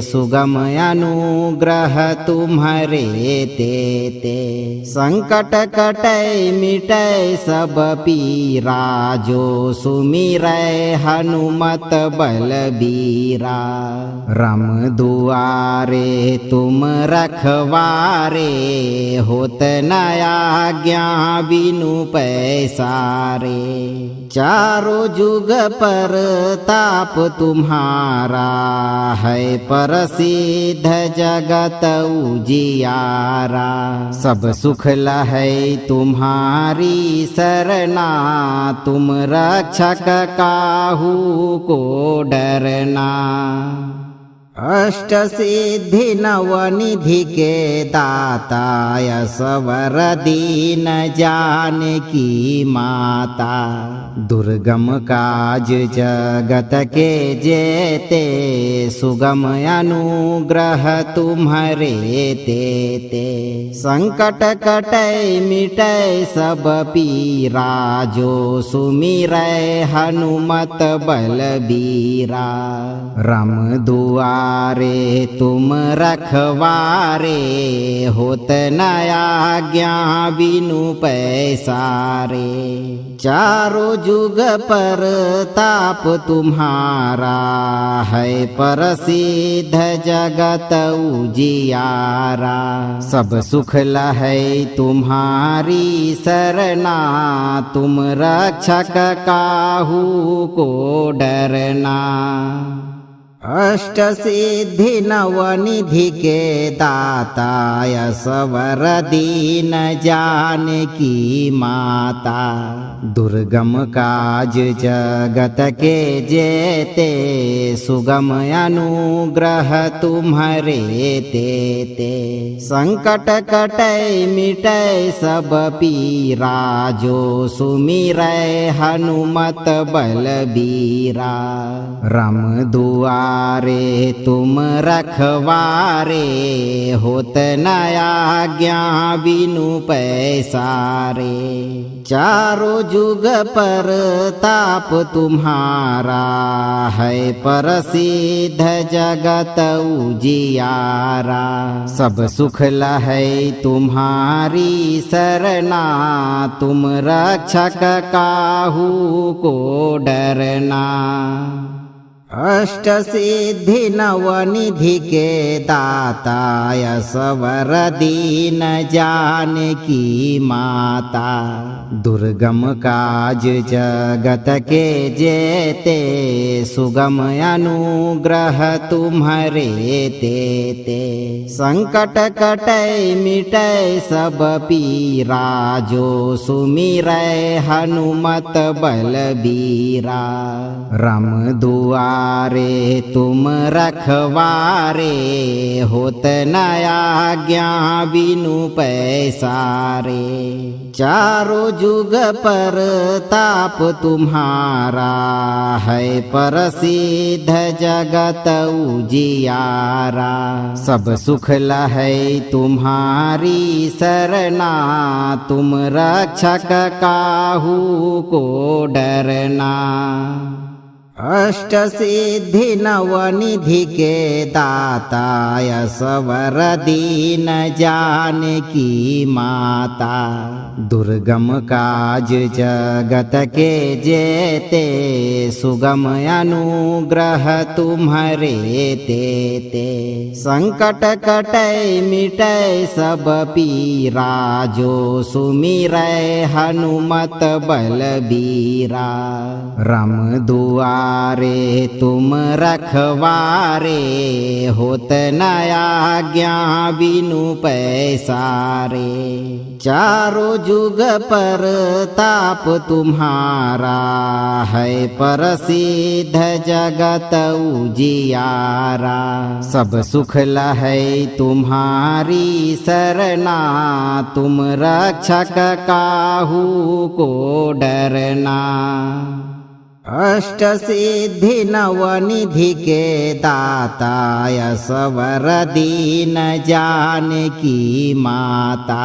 B: सुगम अनुग्रह तुम्हारे तेते। संकट कटै मिटै सब पीरा जो सुमिरै हनुमत बलबीरा। राम दुआरे तुम रखवारे होत न आज्ञा बिनु पैसारे। चारों जुग पर ताप तुम्हारा है प्रसिद्ध जगत उजियारा। सब सुख लहै तुम्हारी सरना तुम रक्षक काहू को डरना। अष्ट सिद्धि नवनिधि के दाता असवर दीन जानकी माता। दुर्गम काज जगत के जेते सुगम अनुग्रह तुम्हारे तेते। संकट कटै मिटै सब पीरा जो सुमिरै हनुमत बलबीरा। राम दुआरे तुम रखवारे होत न आज्ञा बिनु पैसारे। चारों जुग पर ताप तुम्हारा है प्रसिद्ध जगत उजियारा। सब सुख लहै तुम्हारी सरना तुम रक्षक काहू को डरना। अष्ट सिद्धि नवनिधि के दाता असवर दीन जाने की माता। दुर्गम काज जगत के जेते सुगम अनुग्रह तुम्हारे तेते। संकट कटै मिटै सब पीरा जो सुमिरै हनुमत बलबीरा। राम दुआरे तुम रखवारे होत न आज्ञा बिनु पैसारे। चारों जुग पर ताप तुम्हारा है प्रसिद्ध जगत उजियारा। सब सुख लहै तुम्हारी सरना तुम रक्षक काहू को डरना। अष्ट सिद्धि नवनिधि के दाता असवर दीन जाने की माता। दुर्गम काज जगत के जेते सुगम अनुग्रह तुम्हारे तेते। संकट कटै मिटै सब पीरा जो सुमिरै हनुमत बलबीरा। राम दुआरे तुम रखवारे होत न आज्ञा बिनु पैसारे। चारों जुग पर ताप तुम्हारा है प्रसिद्ध जगत उजियारा। सब सुख लहै तुम्हारी सरना तुम रक्षक काहू को डरना। अष्ट सिद्धि नवनिधि के दाता असवर दीन जाने की माता। दुर्गम काज जगत के जेते सुगम अनुग्रह तुम्हारे तेते। संकट कटै मिटै सब पीरा जो सुमिरै हनुमत बलबीरा। राम दुआरे तुम रखवारे होत न आज्ञा बिनु पैसारे। चारों जुग पर ताप तुम्हारा है प्रसिद्ध जगत उजियारा। सब सुख लहै तुम्हारी सरना तुम रक्षक काहू को डरना। अष्ट सिद्धि नवनिधि के दाता असवर दीन जाने की माता।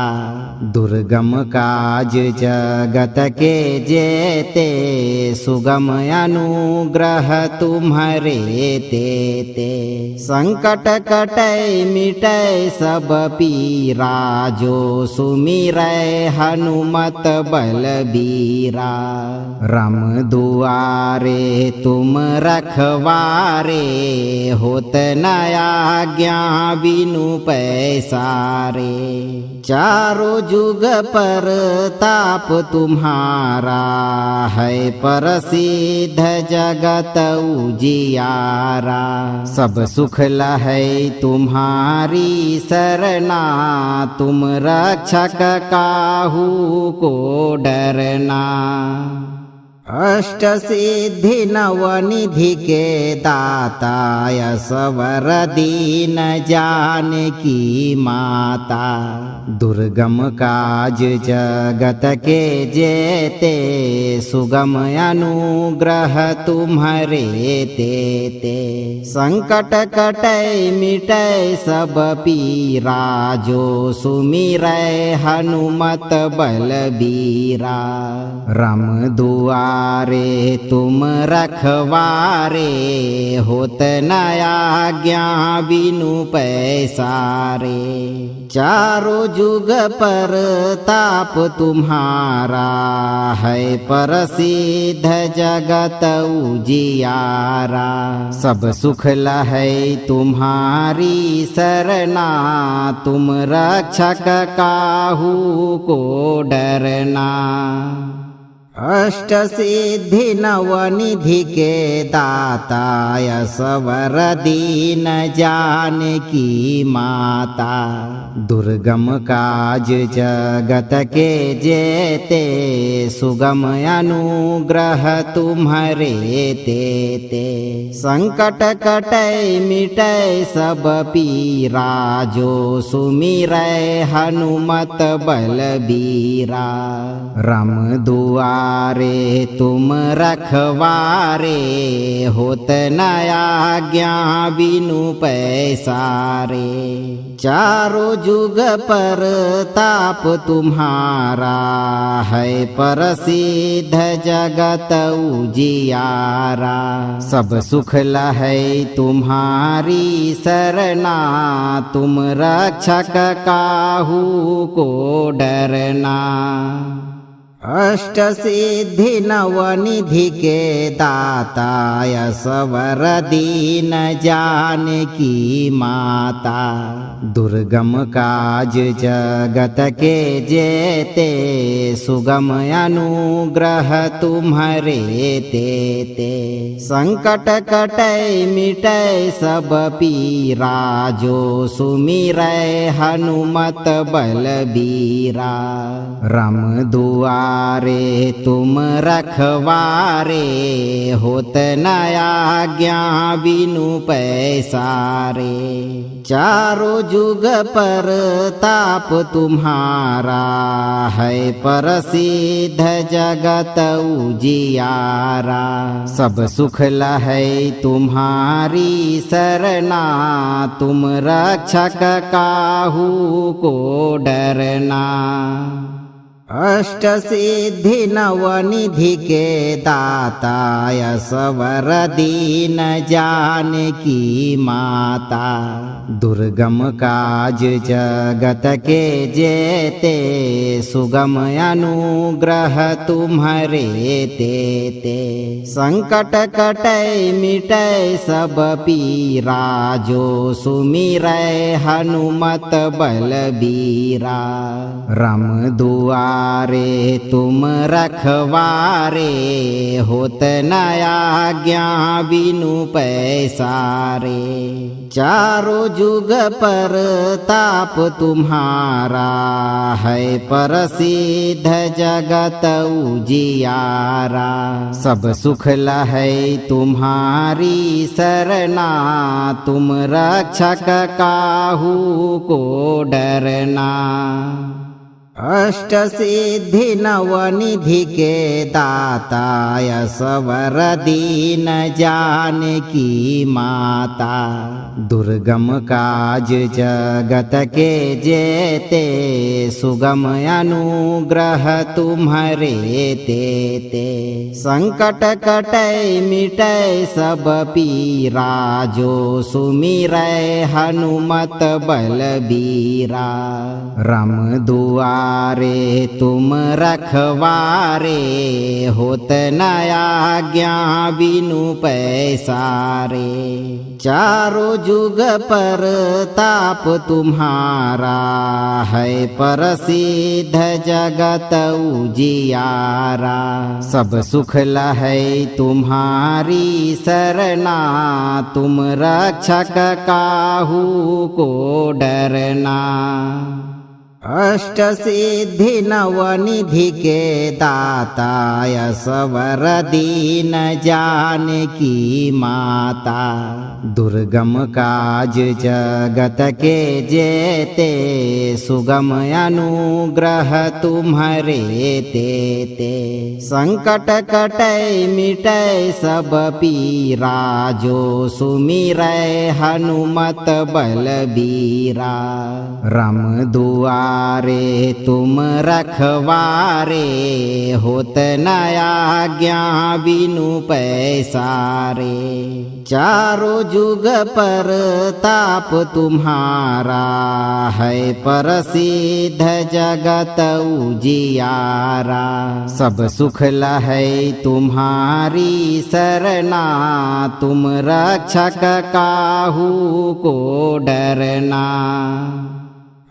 B: दुर्गम काज जगत के जेते सुगम अनुग्रह तुम्हारे तेते। संकट कटै मिटै सब पीरा जो सुमिरै हनुमत बलबीरा। राम दुआरे तुम रखवारे होत न आज्ञा बिनु पैसारे। चारों जुग पर ताप तुम्हारा है प्रसिद्ध जगत उजियारा। सब सुख लहै तुम्हारी सरना तुम रक्षक काहू को डरना। अष्ट सिद्धि नवनिधि के दाता असवर दीन जाने की माता। दुर्गम काज जगत के जेते सुगम अनुग्रह तुम्हारे तेते। संकट कटै मिटै सब पीरा जो सुमिरै हनुमत बलबीरा। राम दुआरे तुम रखवारे होत न आज्ञा बिनु पैसारे। चारों जुग पर ताप तुम्हारा है प्रसिद्ध जगत उजियारा। सब सुख लहै तुम्हारी सरना तुम रक्षक काहू को डरना। अष्ट सिद्धि नवनिधि के दाता असवर दीन जानकी माता। दुर्गम काज जगत के जेते सुगम अनुग्रह तुम्हारे ते। संकट कटै मिटै सब पीरा जो सुमिरै हनुमत बलबीरा। राम दुआरे तुम रखवारे होत न आज्ञा बिनु पैसारे। चारों जुग पर ताप तुम्हारा है प्रसिद्ध जगत उजियारा। सब सुख लहै तुम्हारी सरना तुम रक्षक काहू को डरना। अष्ट सिद्धि नवनिधि के दाता असवर दीन जानकी माता। दुर्गम काज जगत के जेते सुगम अनुग्रह तुम्हारे ते। संकट कटै मिटै सब पीरा जो सुमिरै हनुमत बलबीरा। राम दुआरे तुम रखवारे होत न आज्ञा बिनु पैसारे। चारों जुग पर ताप तुम्हारा है प्रसिद्ध जगत उजियारा। सब सुख लहै तुम्हारी सरना तुम रक्षक काहू को डरना। अष्ट सिद्धि नवनिधि के दाता असवर दीन जानकी माता। दुर्गम काज जगत के जेते सुगम अनुग्रह तुम्हारे ते। संकट कटै मिटै सब पीरा जो सुमिरै हनुमत बलबीरा। राम दुआरे तुम रखवारे होत न आज्ञा बिनु पैसारे। चारों जुग पर ताप तुम्हारा है प्रसिद्ध जगत उजियारा। सब सुख लहै तुम्हारी सरना तुम रक्षक काहू को डरना। अष्ट सिद्धि नवनिधि के दाता असवर दीन जानकी माता। दुर्गम काज जगत के जेते सुगम अनुग्रह तुम्हारे ते। संकट कटै मिटै सब पीरा जो सुमिरै हनुमत बलबीरा। राम दुआरे तुम रखवारे होत न आज्ञा बिनु पैसारे। चारों जुग पर ताप तुम्हारा है प्रसिद्ध जगत उजियारा। सब सुख लहै तुम्हारी सरना तुम रक्षक काहू को डरना। अष्ट सिद्धि नवनिधि के दाता असवर दीन जानकी माता। दुर्गम काज जगत के जेते सुगम अनुग्रह तुम्हारे ते। संकट कटै मिटै सब पीरा जो सुमिरै हनुमत बलबीरा। राम दुआरे तुम रखवारे होत न आज्ञा बिनु पैसारे। चारों जुग पर ताप तुम्हारा है प्रसिद्ध जगत उजियारा। सब सुख लहै तुम्हारी सरना तुम रक्षक काहू को डरना।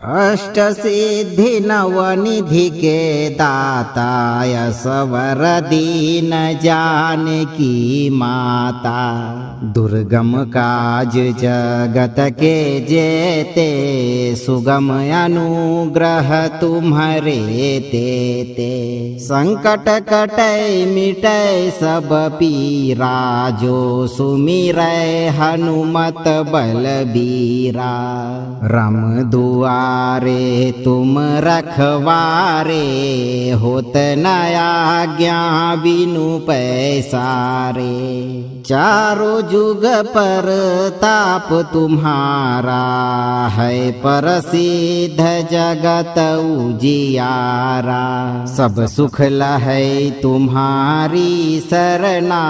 B: अष्ट सिद्धि नवनिधि के दाता असवर दीन जानकी माता। दुर्गम काज जगत के जेते सुगम अनुग्रह तुम्हारे तेते। संकट कटै मिटै सब पीरा जो सुमिरै हनुमत बलबीरा। राम दुआरे तुम रखवारे होत न आज्ञा बिनु पैसारे। चारों जुग पर ताप तुम्हारा है प्रसिद्ध जगत उजियारा। सब सुख लहै तुम्हारी सरना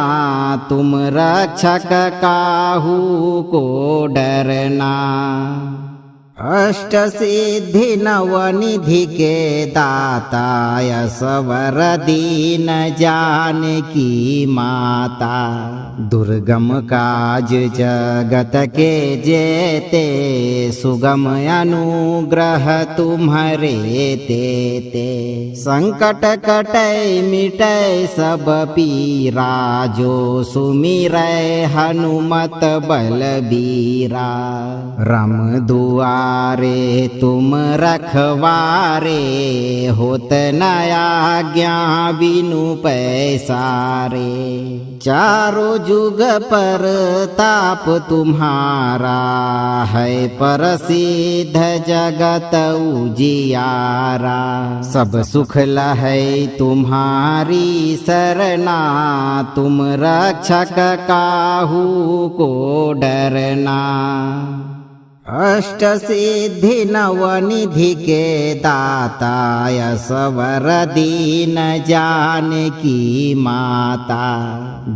B: तुम रक्षक काहू को डरना। अष्ट सिद्धि नवनिधि के दाता असवर दीन जानकी माता। दुर्गम काज जगत के जेते सुगम अनुग्रह तुम्हारे तेते। संकट कटै मिटै सब पीरा जो सुमिरै हनुमत बलबीरा। राम दुआरे तुम रखवारे होत न आज्ञा बिनु पैसारे। चारों जुग पर ताप तुम्हारा है प्रसिद्ध जगत उजियारा। सब सुख लहै तुम्हारी सरना तुम रक्षक काहू को डरना। अष्ट सिद्धि नवनिधि के दाता असवर दीन जानकी माता।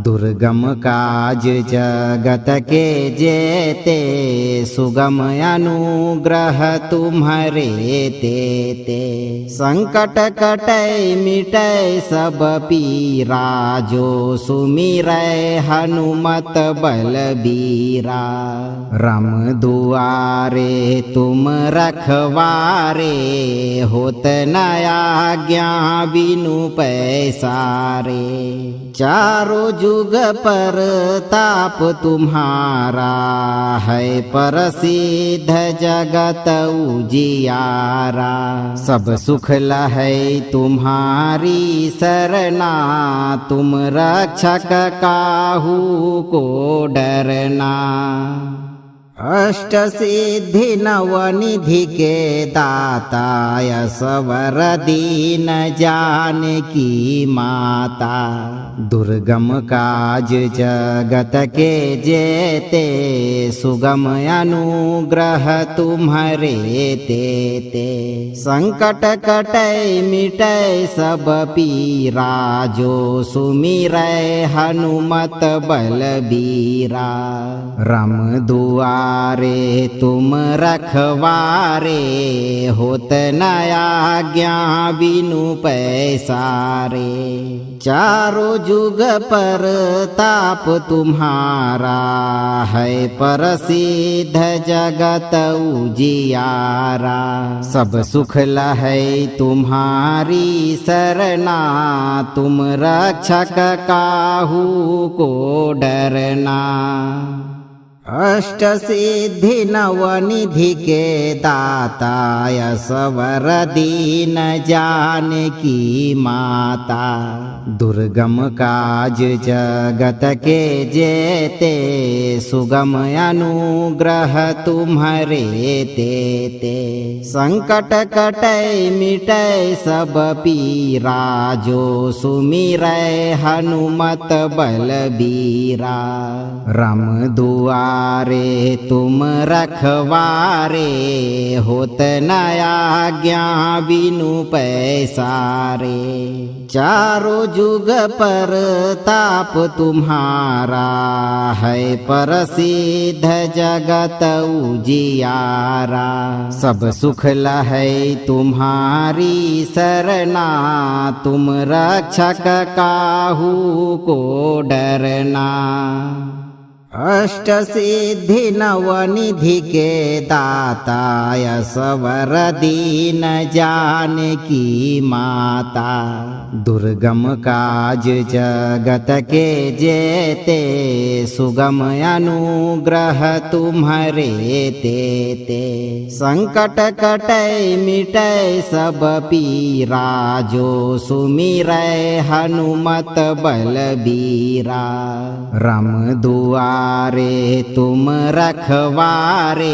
B: दुर्गम काज जगत के जेते सुगम अनुग्रह तुम्हारे तेते। संकट कटै मिटै सब पीरा जो सुमिरै हनुमत बलबीरा। राम दुआरे तुम रखवारे होत न आज्ञा बिनु पैसारे। चारों जुग पर ताप तुम्हारा है प्रसिद्ध जगत उजियारा। सब सुख लहै तुम्हारी सरना तुम रक्षक काहू को डरना। अष्ट सिद्धि नवनिधि के दाता असवर दीन जानकी माता। दुर्गम काज जगत के जेते सुगम अनुग्रह तुम्हारे तेते। संकट कटै मिटै सब पीरा जो सुमिरै हनुमत बलबीरा। राम दुआरे तुम रखवारे होत न आज्ञा बिनु पैसारे। चारों जुग पर ताप तुम्हारा है प्रसिद्ध जगत उजियारा। सब सुख लहै तुम्हारी सरना तुम रक्षक काहू को डरना। अष्ट सिद्धि नवनिधि के दाता असवर दीन जानकी माता। दुर्गम काज जगत के जेते सुगम अनुग्रह तुम्हारे तेते। संकट कटै मिटै सब पीरा जो सुमिरै हनुमत बलबीरा। राम दुआरे तुम रखवारे होत न आज्ञा बिनु पैसारे। चारों जुग पर ताप तुम्हारा है प्रसिद्ध जगत उजियारा। सब सुख लहै तुम्हारी सरना तुम रक्षक काहू को डरना। अष्ट सिद्धि नवनिधि के दाता असवर दीन जाने की माता। दुर्गम काज जगत के जेते सुगम अनुग्रह तुम्हारे तेते। संकट कटै मिटै सब पीरा जो सुमिरै हनुमत बलबीरा। राम दुआरे तुम रखवारे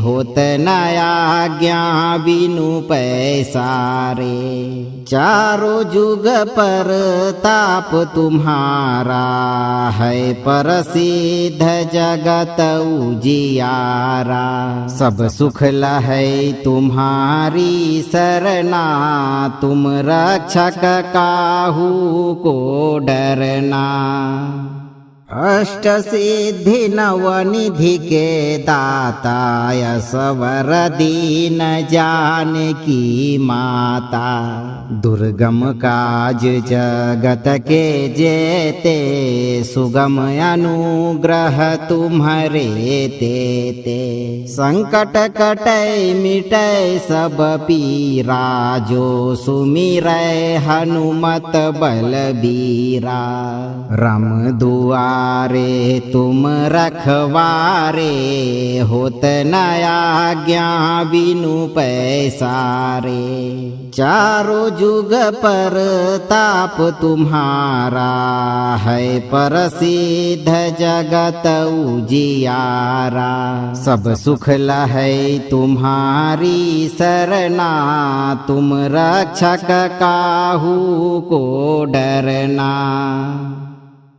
B: होत न आज्ञा बिनु पैसारे। चारों जुग पर ताप तुम्हारा है प्रसिद्ध जगत उजियारा। सब सुख लहै तुम्हारी सरना तुम रक्षक काहू को डरना। अष्ट सिद्धि नवनिधि के दाता असवर दीन जाने की माता। दुर्गम काज जगत के जेते सुगम अनुग्रह तुम्हारे तेते। संकट कटै मिटै सब पीरा जो सुमिरै हनुमत बलबीरा। राम दुआरे तुम रखवारे होत न आज्ञा बिनु पैसारे। चारों जुग पर ताप तुम्हारा है प्रसिद्ध जगत उजियारा। सब सुख लहै तुम्हारी सरना तुम रक्षक काहू को डरना।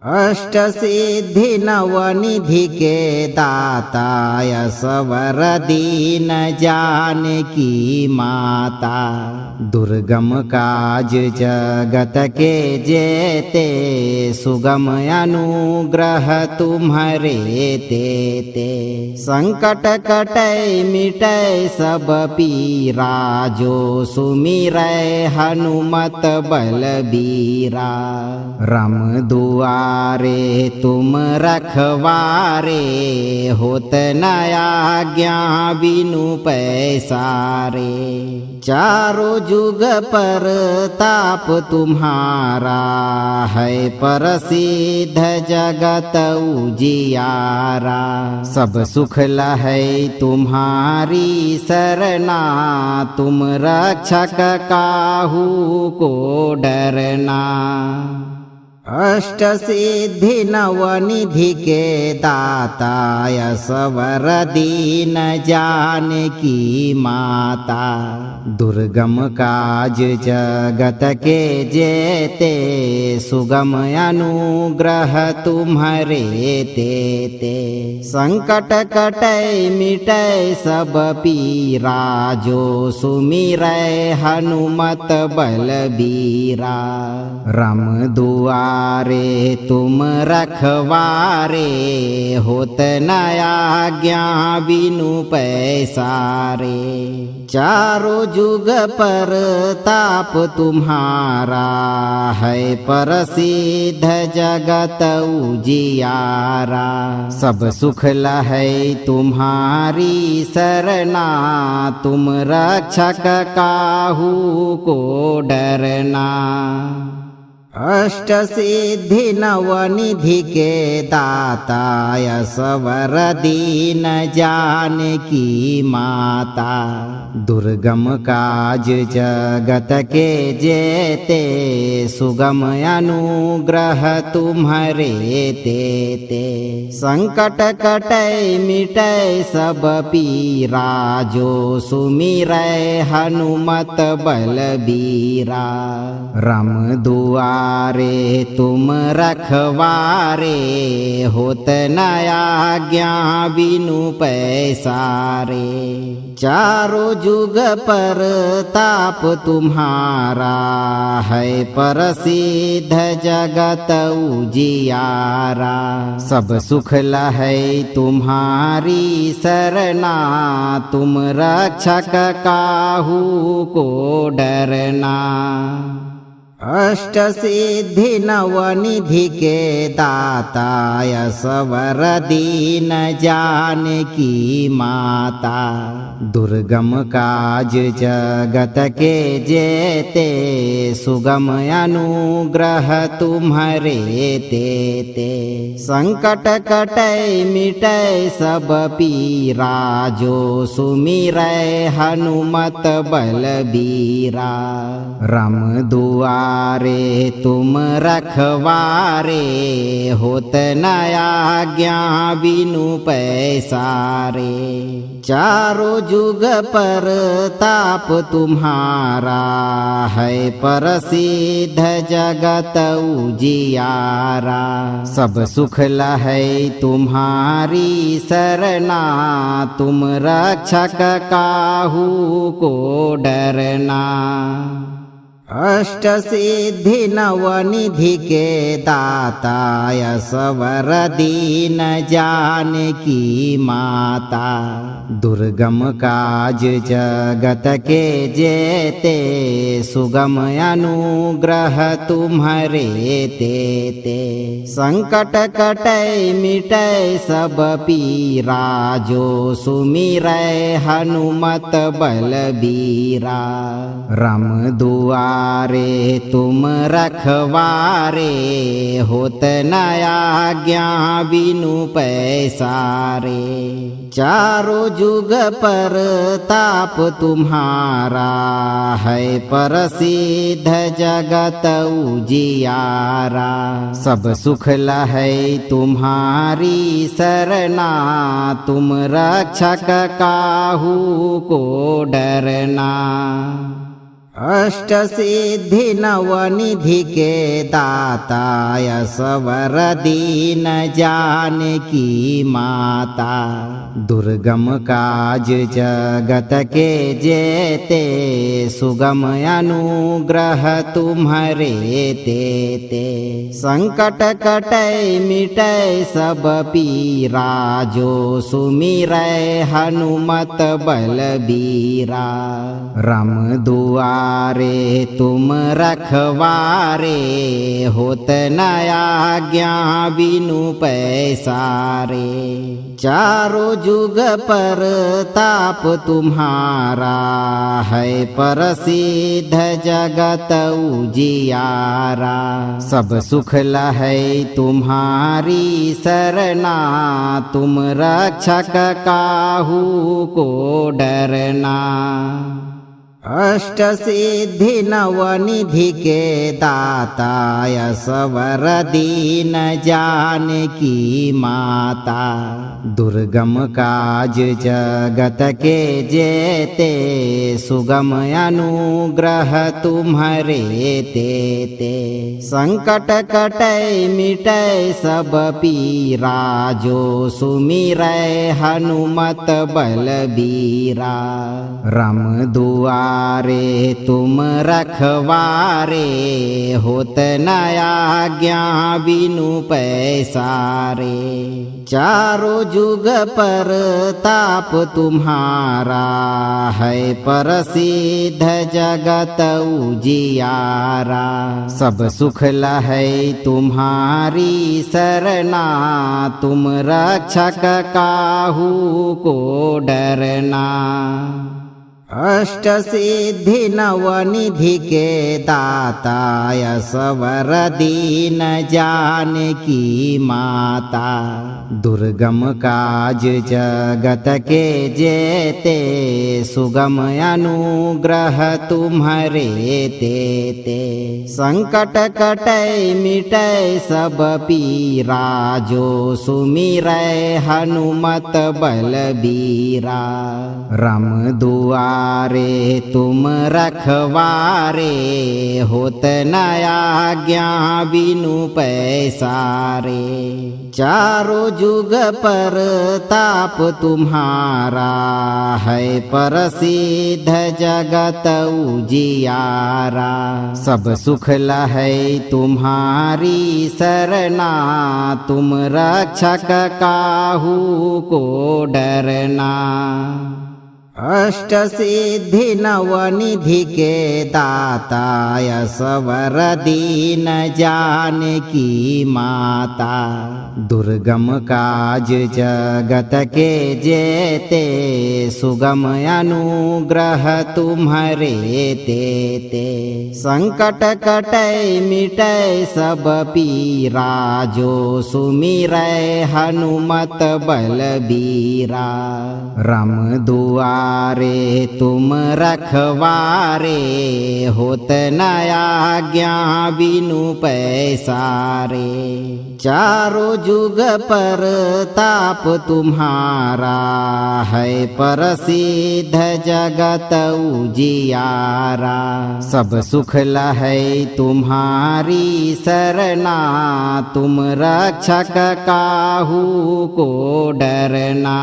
B: अष्ट सिद्धि नवनिधि के दाता असवर दीन जाने की माता। दुर्गम काज जगत के जेते सुगम अनुग्रह तुम्हारे तेते। संकट कटै मिटै सब पीरा जो सुमिरै हनुमत बलबीरा। राम दुआरे तुम रखवारे होत न आज्ञा बिनु पैसारे। चारों जुग पर ताप तुम्हारा है प्रसिद्ध जगत उजियारा। सब सुख लहै तुम्हारी सरना तुम रक्षक काहू को डरना। अष्ट सिद्धि नवनिधि के दाता असवर दीन जाने की माता। दुर्गम काज जगत के जेते सुगम अनुग्रह तुम्हारे तेते। संकट कटै मिटै सब पीरा जो सुमिरै हनुमत बलबीरा। राम दुआरे तुम रखवारे होत न आज्ञा बिनु पैसारे। चारों जुग पर ताप तुम्हारा है प्रसिद्ध जगत उजियारा। सब सुख लहै तुम्हारी सरना तुम रक्षक काहू को डरना। अष्ट सिद्धि नवनिधि के दाता असवर दीन जाने की माता। दुर्गम काज जगत के जेते सुगम अनुग्रह तुम्हारे तेते। संकट कटै मिटै सब पीरा जो सुमिरै हनुमत बलबीरा। राम दुआरे तुम रखवारे होत न आज्ञा बिनु पैसारे। चारों जुग पर ताप तुम्हारा है प्रसिद्ध जगत उजियारा। सब सुख लहै तुम्हारी सरना तुम रक्षक काहू को डरना। अष्ट सिद्धि नवनिधि के दाता असवर दीन जानकी माता। दुर्गम काज जगत के जेते सुगम अनुग्रह तुम्हारे तेते। संकट कटै मिटै सब पीरा जो सुमिरै हनुमत बलबीरा। राम दुआरे तुम रखवारे होत न आज्ञा बिनु पैसारे। चारों जुग पर ताप तुम्हारा है प्रसिद्ध जगत उजियारा। सब सुख लहै तुम्हारी सरना तुम रक्षक काहू को डरना। अष्ट सिद्धि नवनिधि के दाता असवर दीन जानकी माता। दुर्गम काज जगत के जेते सुगम अनुग्रह तुम्हारे तेते। संकट कटै मिटै सब पीरा जो सुमिरै हनुमत बलबीरा। राम दुआरे तुम रखवारे होत न आज्ञा बिनु पैसारे। चारों जुग पर ताप तुम्हारा है प्रसिद्ध जगत उजियारा। सब सुख लहै तुम्हारी सरना तुम रक्षक काहू को डरना। अष्ट सिद्धि नवनिधि के दाता असवर दीन जानकी माता। दुर्गम काज जगत के जेते सुगम अनुग्रह तुम्हारे तेते। संकट कटै मिटै सब पीरा जो सुमिरै हनुमत बलबीरा। राम दुआरे तुम रखवारे होत न आज्ञा बिनु पैसारे। चारों जुग पर ताप तुम्हारा है प्रसिद्ध जगत उजियारा। सब सुख लहै तुम्हारी सरना तुम रक्षक काहू को डरना। अष्ट सिद्धि नवनिधि के दाता असवर दीन जानकी माता। दुर्गम काज जगत के जेते सुगम अनुग्रह तुम्हारे तेते। संकट कटै मिटै सब पीरा जो सुमिरै हनुमत बलबीरा। राम दुआरे तुम रखवारे होत न आज्ञा बिनु पैसारे। चारों जुग पर ताप तुम्हारा है प्रसिद्ध जगत उजियारा। सब सुख लहै तुम्हारी सरना तुम रक्षक काहू को डरना। अष्ट सिद्धि नवनिधि के दाता असवर दीन जानकी माता। दुर्गम काज जगत के जेते सुगम अनुग्रह तुम्हारे तेते। संकट कटै मिटै सब पीरा जो सुमिरै हनुमत बलबीरा। राम दुआरे तुम रखवारे होत न आज्ञा बिनु पैसारे। चारों जुग पर ताप तुम्हारा है प्रसिद्ध जगत उजियारा। सब सुख लहै तुम्हारी सरना तुम रक्षक काहू को डरना। अष्ट सिद्धि नवनिधि के दाता असवर दीन जानकी माता। दुर्गम काज जगत के जेते सुगम अनुग्रह तुम्हारे तेते। संकट कटै मिटै सब पीरा जो सुमिरै हनुमत बलबीरा। राम दुआरे तुम रखवारे होत न आज्ञा बिनु पैसारे। चारों जुग पर ताप तुम्हारा है प्रसिद्ध जगत उजियारा। सब सुख लहै तुम्हारी सरना तुम रक्षक काहू को डरना।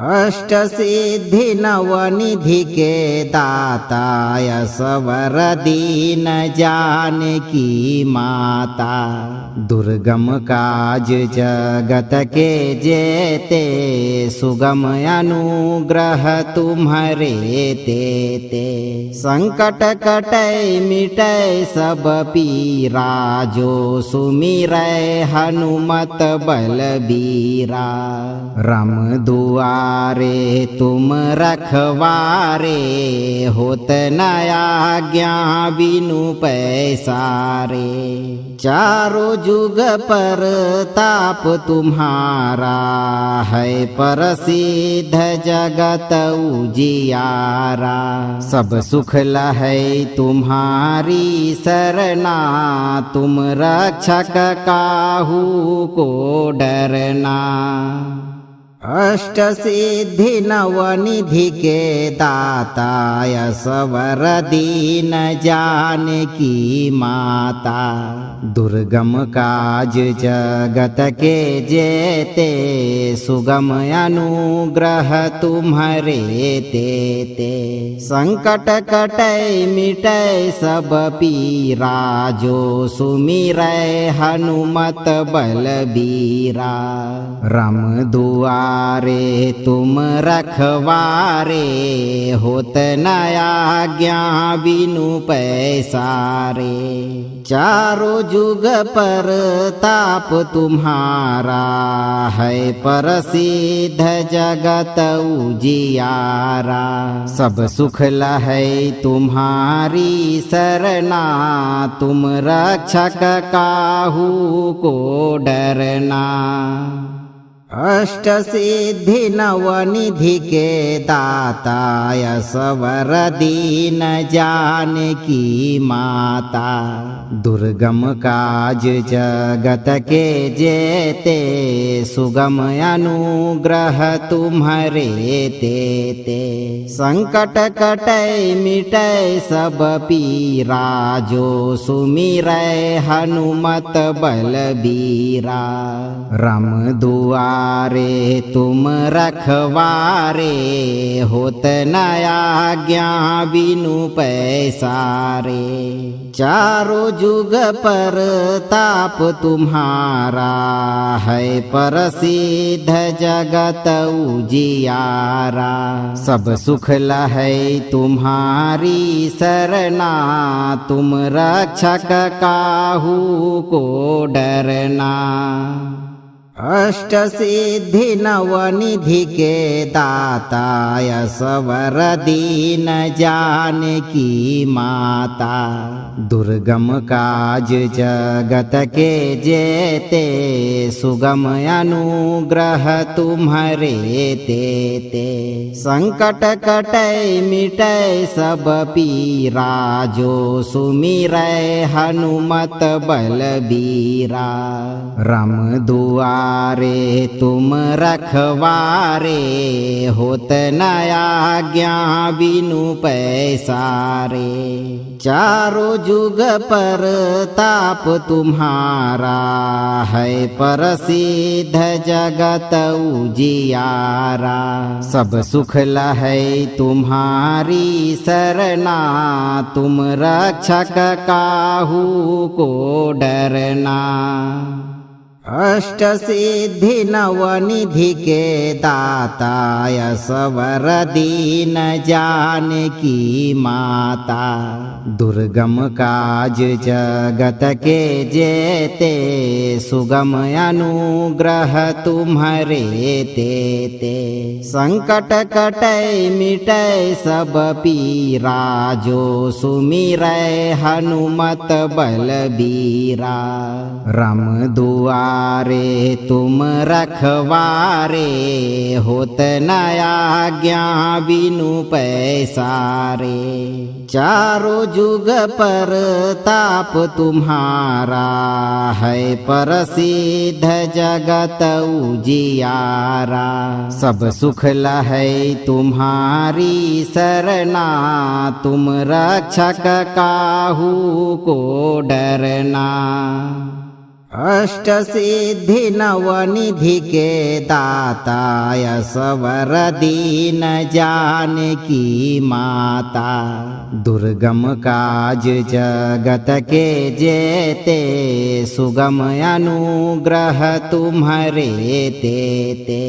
B: अष्ट सिद्धि नवनिधि के दाता असवर दीन जानकी माता। दुर्गम काज जगत के जेते सुगम अनुग्रह तुम्हारे तेते। संकट कटै मिटै सब पीरा जो सुमिरै हनुमत बलबीरा। राम दुआरे तुम रखवारे होत न आज्ञा बिनु पैसारे। चारों जुग पर ताप तुम्हारा है प्रसिद्ध जगत उजियारा। सब सुख लहै तुम्हारी सरना तुम रक्षक काहू को डरना। अष्ट सिद्धि नवनिधि के दाता असवर दीन जानकी माता। दुर्गम काज जगत के जेते सुगम अनुग्रह तुम्हारे तेते। संकट कटै मिटै सब पीरा जो सुमिरै हनुमत बलबीरा। राम दुआरे तुम रखवारे होत न आज्ञा बिनु पैसारे। चारों जुग पर ताप तुम्हारा है प्रसिद्ध जगत उजियारा। सब सुख लहै तुम्हारी सरना तुम रक्षक काहू को डरना। अष्ट सिद्धि नवनिधि के दाता असवर दीन जानकी माता। दुर्गम काज जगत के जेते सुगम अनुग्रह तुम्हारे तेते। संकट कटै मिटै सब पीरा जो सुमिरै हनुमत बलबीरा। राम दुआरे तुम रखवारे होत न आज्ञा बिनु पैसारे। चारों जुग पर ताप तुम्हारा है प्रसिद्ध जगत उजियारा। सब सुख लहै तुम्हारी सरना तुम रक्षक काहू को डरना। अष्ट सिद्धि नवनिधि के दाता असवर दीन जानकी माता। दुर्गम काज जगत के जेते सुगम अनुग्रह तुम्हारे तेते। संकट कटै मिटै सब पीरा जो सुमिरै हनुमत बलबीरा। राम दुआरे तुम रखवारे होत न आज्ञा बिनु पैसारे। चारों जुग पर ताप तुम्हारा है प्रसिद्ध जगत उजियारा। सब सुख लहै तुम्हारी सरना तुम रक्षक काहू को डरना। अष्ट सिद्धि नवनिधि के दाता असवर दीन जानकी माता। दुर्गम काज जगत के जेते सुगम अनुग्रह तुम्हारे तेते। संकट कटै मिटै सब पीरा जो सुमिरै हनुमत बलबीरा। राम दुआरे तुम रखवारे होत न आज्ञा बिनु पैसारे। चारों जुग पर ताप तुम्हारा है प्रसिद्ध जगत उजियारा। सब सुख लहै तुम्हारी सरना तुम रक्षक काहू को डरना। अष्ट सिद्धि नवनिधि के दाता असवर दीन जानकी माता। दुर्गम काज जगत के जेते सुगम अनुग्रह तुम्हारे तेते।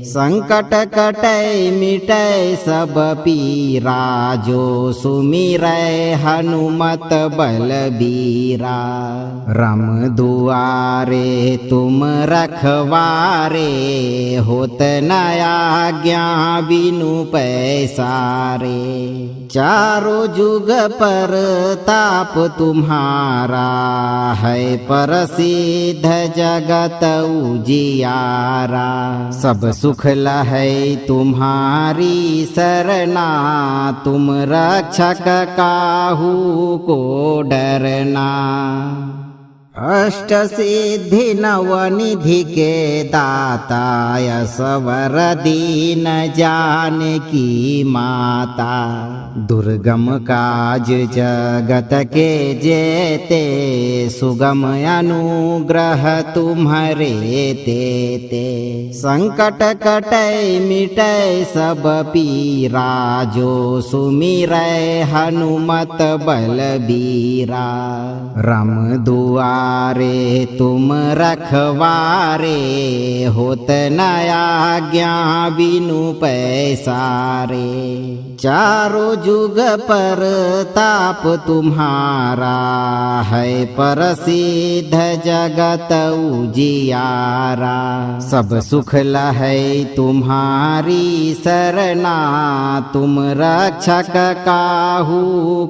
B: संकट कटै मिटै सब पीरा जो सुमिरै हनुमत बलबीरा। राम दुआरे तुम रखवारे होत न आज्ञा बिनु पैसारे। चारों जुग पर ताप तुम्हारा है प्रसिद्ध जगत उजियारा। सब सुख लहै तुम्हारी सरना तुम रक्षक काहू को डरना। अष्ट सिद्धि नवनिधि के दाता असवर दीन जानकी माता। दुर्गम काज जगत के जेते सुगम अनुग्रह तुम्हारे तेते। संकट कटै मिटै सब पीरा जो सुमिरै हनुमत बलबीरा। राम दुआरे तुम रखवारे होत न आज्ञा बिनु पैसारे। चारों जुग पर ताप तुम्हारा है प्रसिद्ध जगत उजियारा। सब सुख लहै तुम्हारी सरना तुम रक्षक काहू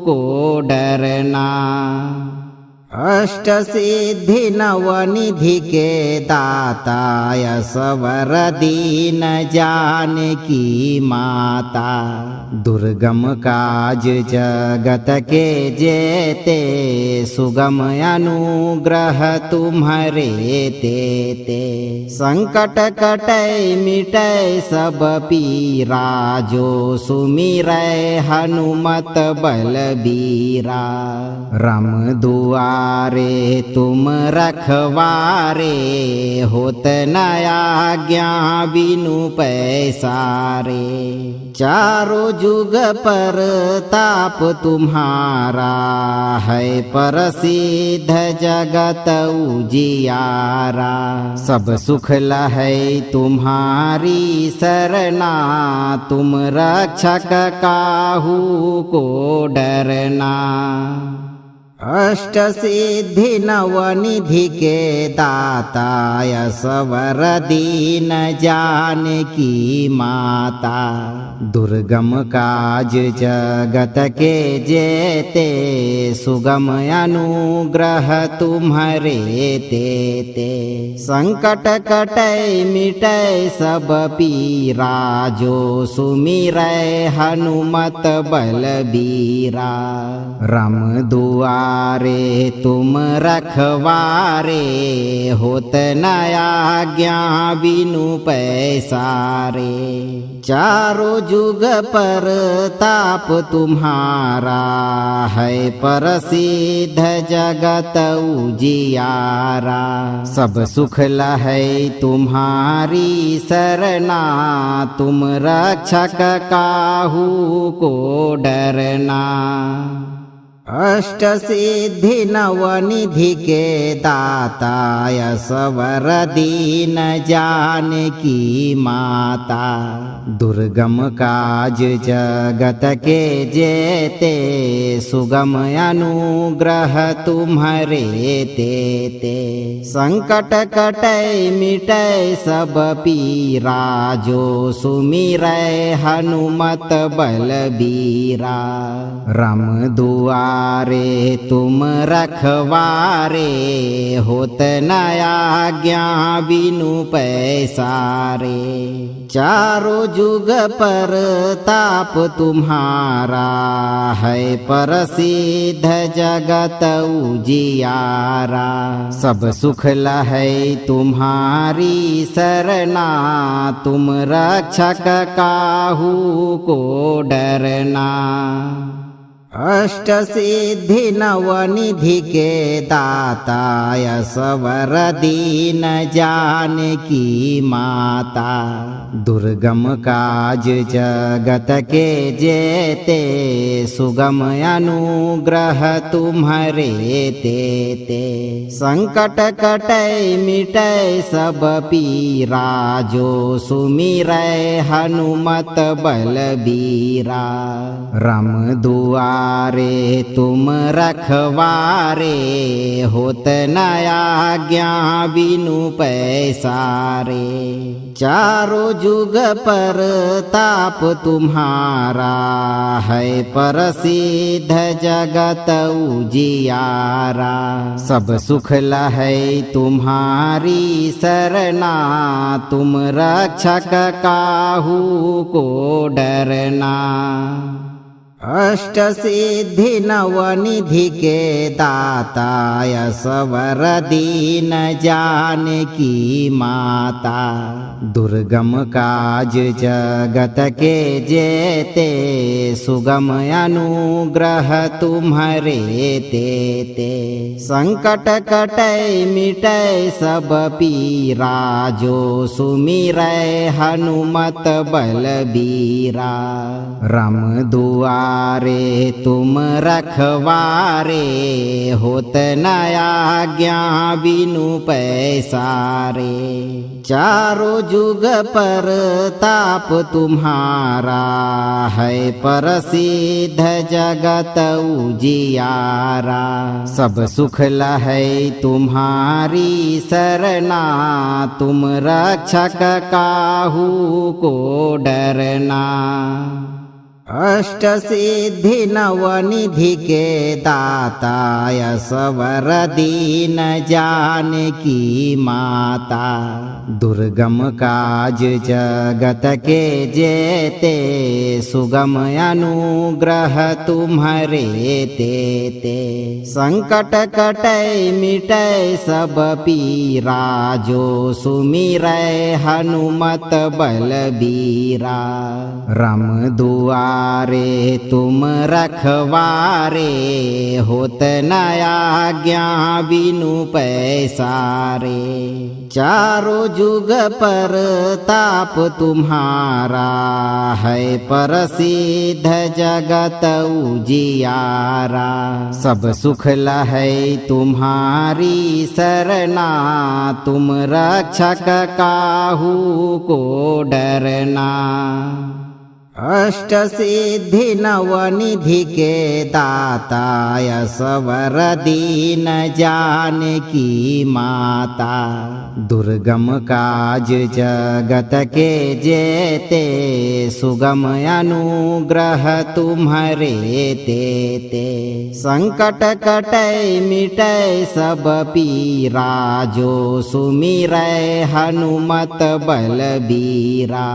B: को डरना। अष्ट सिद्धि नवनिधि के दाता असवर दीन जानकी माता। दुर्गम काज जगत के जेते सुगम अनुग्रह तुम्हारे तेते। संकट कटै मिटै सब पीरा जो सुमिरै हनुमत बलबीरा। राम दुआरे तुम रखवारे होत न आज्ञा बिनु पैसारे। चारों जुग पर ताप तुम्हारा है प्रसिद्ध जगत उजियारा। सब सुख लहै तुम्हारी सरना तुम रक्षक काहू को डरना। अष्ट सिद्धि नवनिधि के दाता असवर दीन जानकी माता। दुर्गम काज जगत के जेते सुगम अनुग्रह तुम्हारे तेते। संकट कटै मिटै सब पीरा जो सुमिरै हनुमत बलबीरा। राम दुआरे तुम रखवारे होत न आज्ञा बिनु पैसारे। चारों जुग पर ताप तुम्हारा है प्रसिद्ध जगत उजियारा। सब सुख लहै तुम्हारी सरना तुम रक्षक काहू को डरना। अष्ट सिद्धि नवनिधि के दाता असवर दीन जानकी माता। दुर्गम काज जगत के जेते सुगम अनुग्रह तुम्हारे तेते। संकट कटै मिटै सब पीरा जो सुमिरै हनुमत बलबीरा। राम दुआरे तुम रखवारे होत न आज्ञा बिनु पैसारे। चारों जुग पर ताप तुम्हारा है प्रसिद्ध जगत उजियारा। सब सुख लहै तुम्हारी सरना तुम रक्षक काहू को डरना। अष्ट सिद्धि नवनिधि के दाता असवर दीन जानकी माता। दुर्गम काज जगत के जेते सुगम अनुग्रह तुम्हारे तेते। संकट कटै मिटै सब पीरा जो सुमिरै हनुमत बलबीरा। राम दुआरे तुम रखवारे होत न आज्ञा बिनु पैसारे। चारों जुग पर ताप तुम्हारा है प्रसिद्ध जगत उजियारा। सब सुख लहै तुम्हारी सरना तुम रक्षक काहू को डरना। अष्ट सिद्धि नवनिधि के दाता असवर दीन जानकी माता। दुर्गम काज जगत के जेते सुगम अनुग्रह तुम्हारे तेते। संकट कटै मिटै सब पीरा जो सुमिरै हनुमत बलबीरा। राम दुआरे तुम रखवारे होत न आज्ञा बिनु पैसारे। चारों जुग पर ताप तुम्हारा है प्रसिद्ध जगत उजियारा। सब सुख लहै तुम्हारी सरना तुम रक्षक काहू को डरना। अष्ट सिद्धि नवनिधि के दाता असवर दीन जानकी माता। दुर्गम काज जगत के जेते सुगम अनुग्रह तुम्हारे तेते। संकट कटै मिटै सब पीरा जो सुमिरै हनुमत बलबीरा। राम दुआरे तुम रखवारे होत न आज्ञा बिनु पैसारे। चारों जुग पर ताप तुम्हारा है प्रसिद्ध जगत उजियारा। सब सुख लहै तुम्हारी सरना तुम रक्षक काहू को डरना। अष्ट सिद्धि नवनिधि के दाता असवर दीन जानकी माता। दुर्गम काज जगत के जेते सुगम अनुग्रह तुम्हारे तेते। संकट कटै मिटै सब पीरा जो सुमिरै हनुमत बलबीरा।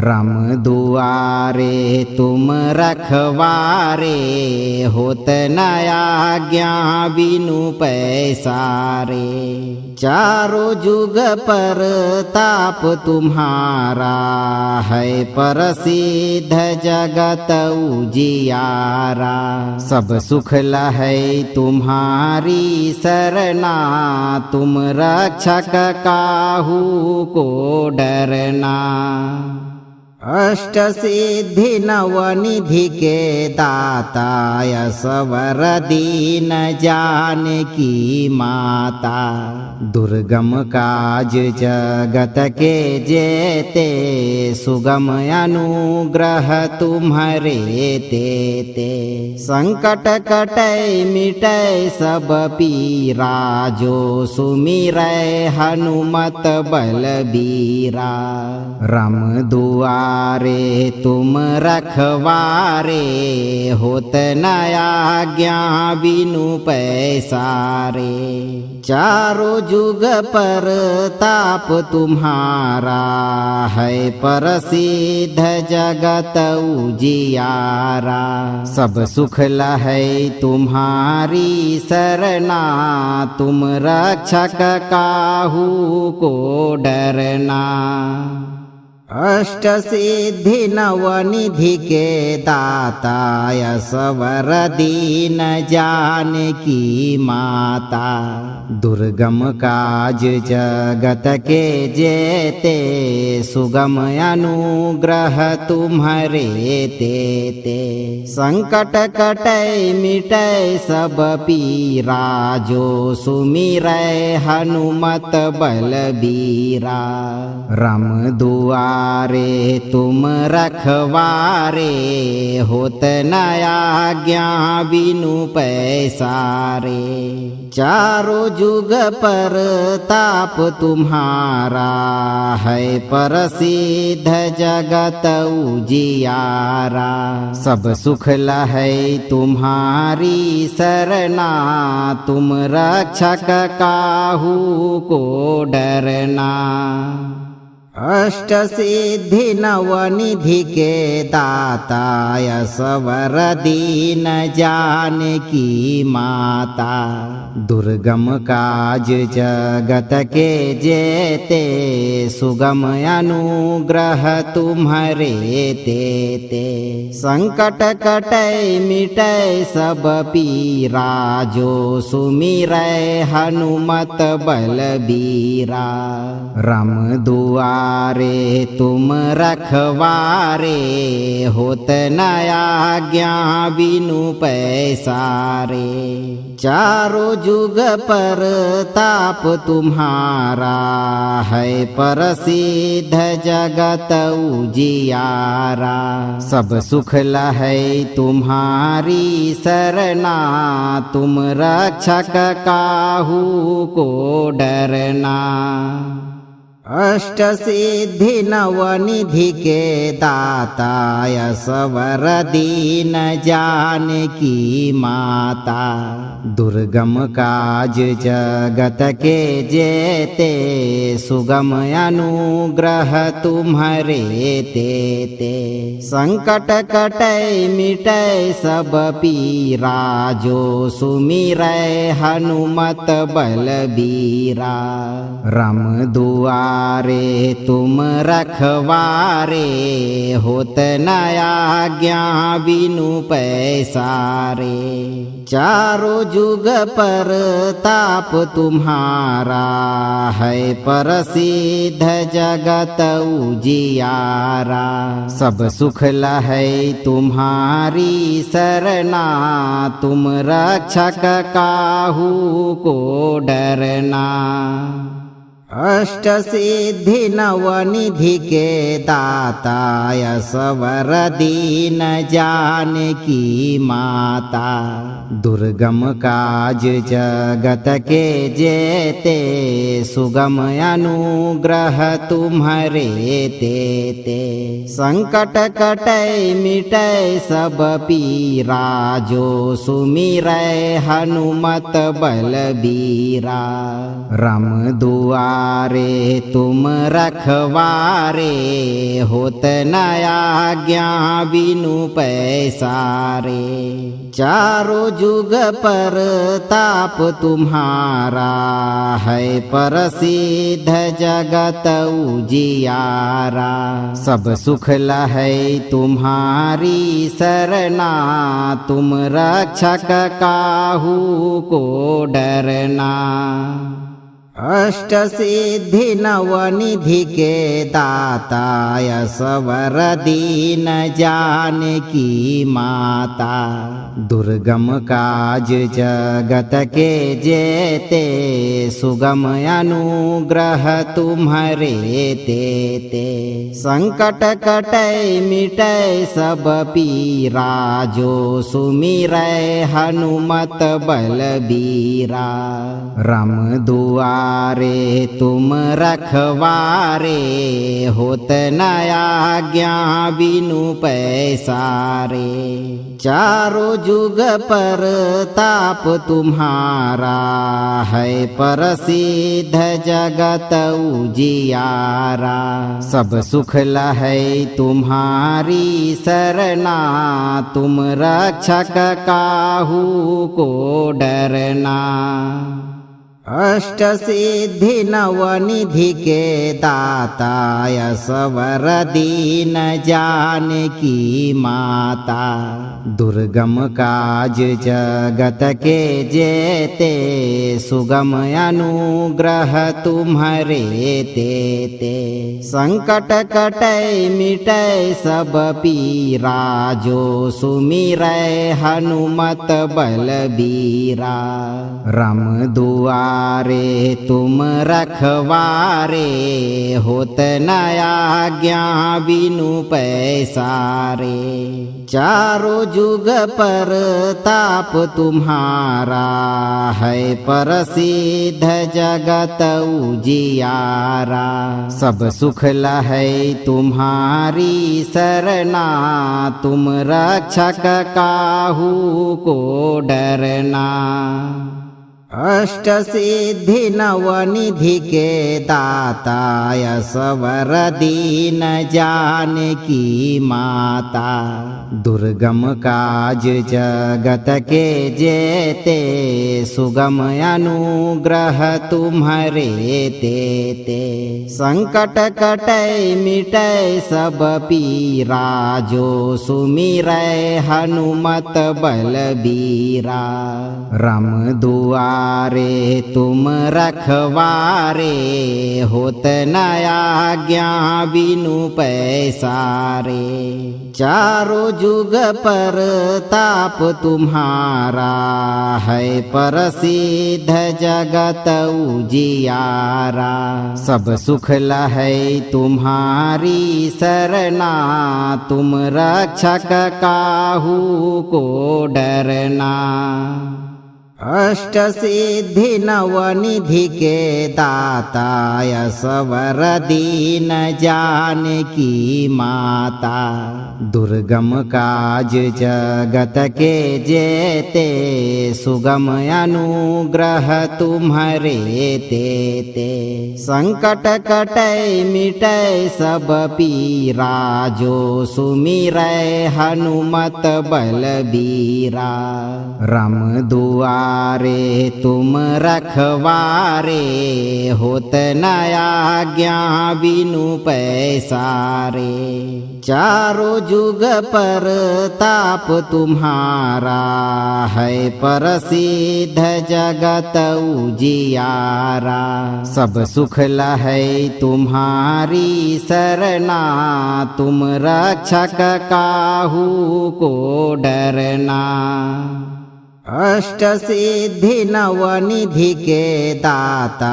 B: राम दुआरे तुम रखवारे होत न आज्ञा बिनु पैसारे। चारों जुग पर ताप तुम्हारा है प्रसिद्ध जगत उजियारा। सब सुख लहै तुम्हारी सरना तुम रक्षक काहू को डरना। अष्ट सिद्धि नवनिधि के दाता असवर दीन जानकी माता। दुर्गम काज जगत के जेते सुगम अनुग्रह तुम्हारे तेते। संकट कटै मिटै सब पीरा जो सुमिरै हनुमत बलबीरा। राम दुआरे तुम रखवारे होत न आज्ञा बिनु पैसारे। चारों जुग पर ताप तुम्हारा है प्रसिद्ध जगत उजियारा। सब सुख लहै तुम्हारी सरना तुम रक्षक काहू को डरना। अष्ट सिद्धि नवनिधि के दाता असवर दीन जानकी माता। दुर्गम काज जगत के जेते सुगम अनुग्रह तुम्हारे तेते। संकट कटै मिटै सब पीरा जो सुमिरै हनुमत बलबीरा। राम दुआरे तुम रखवारे होत न आज्ञा बिनु पैसारे। चारों जुग पर ताप तुम्हारा है प्रसिद्ध जगत उजियारा। सब सुख लहै तुम्हारी सरना तुम रक्षक काहू को डरना। अष्ट सिद्धि नवनिधि के दाता असवर दीन जानकी माता। दुर्गम काज जगत के जेते सुगम अनुग्रह तुम्हारे तेते। संकट कटै मिटै सब पीरा जो सुमिरै हनुमत बलबीरा। राम दुआरे तुम रखवारे होत न आज्ञा बिनु पैसारे। चारों जुग पर ताप तुम्हारा है प्रसिद्ध जगत उजियारा। सब सुख लहै तुम्हारी सरना तुम रक्षक काहू को डरना। अष्ट सिद्धि नवनिधि के दाता असवर दीन जानकी माता। दुर्गम काज जगत के जेते सुगम अनुग्रह तुम्हारे तेते। संकट कटै मिटै सब पीरा जो सुमिरै हनुमत बलबीरा। राम दुआरे तुम रखवारे होत न आज्ञा बिनु पैसारे। चारों जुग पर ताप तुम्हारा है प्रसिद्ध जगत उजियारा। सब सुख लहै तुम्हारी सरना तुम रक्षक काहू को डरना। अष्ट सिद्धि नवनिधि के दाता असवर दीन जानकी माता। दुर्गम काज जगत के जेते सुगम अनुग्रह तुम्हारे तेते। संकट कटै मिटै सब पीरा जो सुमिरै हनुमत बलबीरा। राम दुआरे तुम रखवारे होत न आज्ञा बिनु पैसारे। चारों जुग पर ताप तुम्हारा है प्रसिद्ध जगत उजियारा। सब सुख लहै तुम्हारी सरना तुम रक्षक काहू को डरना। अष्ट सिद्धि नवनिधि के दाता असवर दीन जानकी माता। दुर्गम काज जगत के जेते सुगम अनुग्रह तुम्हारे ते। संकट कटै मिटै सब पीरा जो सुमिरै हनुमत बलबीरा। राम दुआरे तुम रखवारे होत न आज्ञा बिनु पैसारे। चारों जुग पर ताप तुम्हारा है प्रसिद्ध जगत उजियारा। सब सुख लहै तुम्हारी सरना तुम रक्षक काहू को डरना। अष्ट सिद्धि नवनिधि के दाता असवर दीन जानकी माता। दुर्गम काज जगत के जेते सुगम अनुग्रह तुम्हारे ते। संकट कटै मिटै सब पीरा जो सुमिरै हनुमत बलबीरा। राम दुआरे तुम रखवारे होत न आज्ञा बिनु पैसारे। चारों जुग पर ताप तुम्हारा है प्रसिद्ध जगत उजियारा। सब सुख लहै तुम्हारी सरना तुम रक्षक काहू को डरना। अष्ट सिद्धि नवनिधि के दाता असवर दीन जानकी माता। दुर्गम काज जगत के जेते सुगम अनुग्रह तुम्हारे ते। संकट कटै मिटै सब पीरा जो सुमिरै हनुमत बलबीरा। राम दुआरे तुम रखवारे होत न आज्ञा बिनु पैसारे। चारों जुग पर ताप तुम्हारा है प्रसिद्ध जगत उजियारा। सब सुख लहै तुम्हारी सरना तुम रक्षक काहू को डरना। अष्ट सिद्धि नवनिधि के दाता असवर दीन जानकी माता। दुर्गम काज जगत के जेते सुगम अनुग्रह तुम्हारे ते। संकट कटै मिटै सब पीरा जो सुमिरै हनुमत बलबीरा। राम दुआरे तुम रखवारे होत न आज्ञा बिनु पैसारे। चारों जुग पर ताप तुम्हारा है प्रसिद्ध जगत उजियारा। सब सुख लहै तुम्हारी सरना तुम रक्षक काहू को डरना। अष्ट सिद्धि नवनिधि के दाता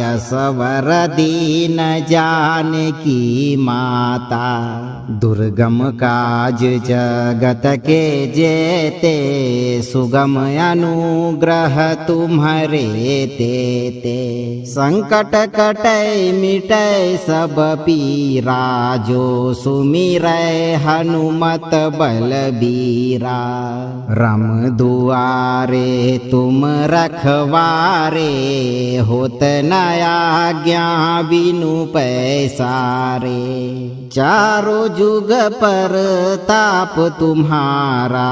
B: असवर दीन जानकी माता। दुर्गम काज जगत के जेते सुगम अनुग्रह तुम्हारे ते। संकट कटै मिटै सब पीरा जो सुमिरै हनुमत बलबीरा। राम दुआरे तुम रखवारे होत न आज्ञा बिनु पैसारे। चारों जुग पर ताप तुम्हारा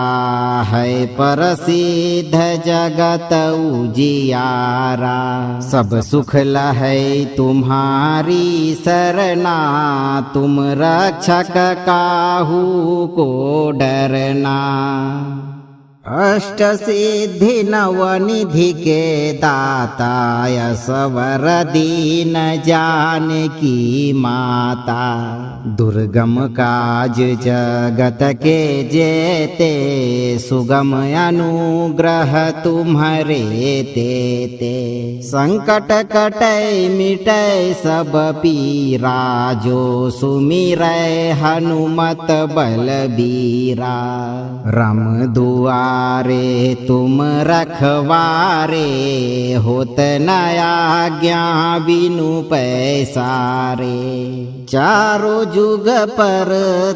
B: है प्रसिद्ध जगत उजियारा। सब सुख लहै तुम्हारी सरना तुम रक्षक काहू को डरना। अष्ट सिद्धि नवनिधि के दाता असवर दीन जानकी माता। दुर्गम काज जगत के जेते सुगम अनुग्रह तुम्हारे तेते। संकट कटै मिटै सब पीरा जो सुमिरै हनुमत बलबीरा। राम दुआरे तुम रखवारे होत न आज्ञा बिनु पैसारे। चारों जुग पर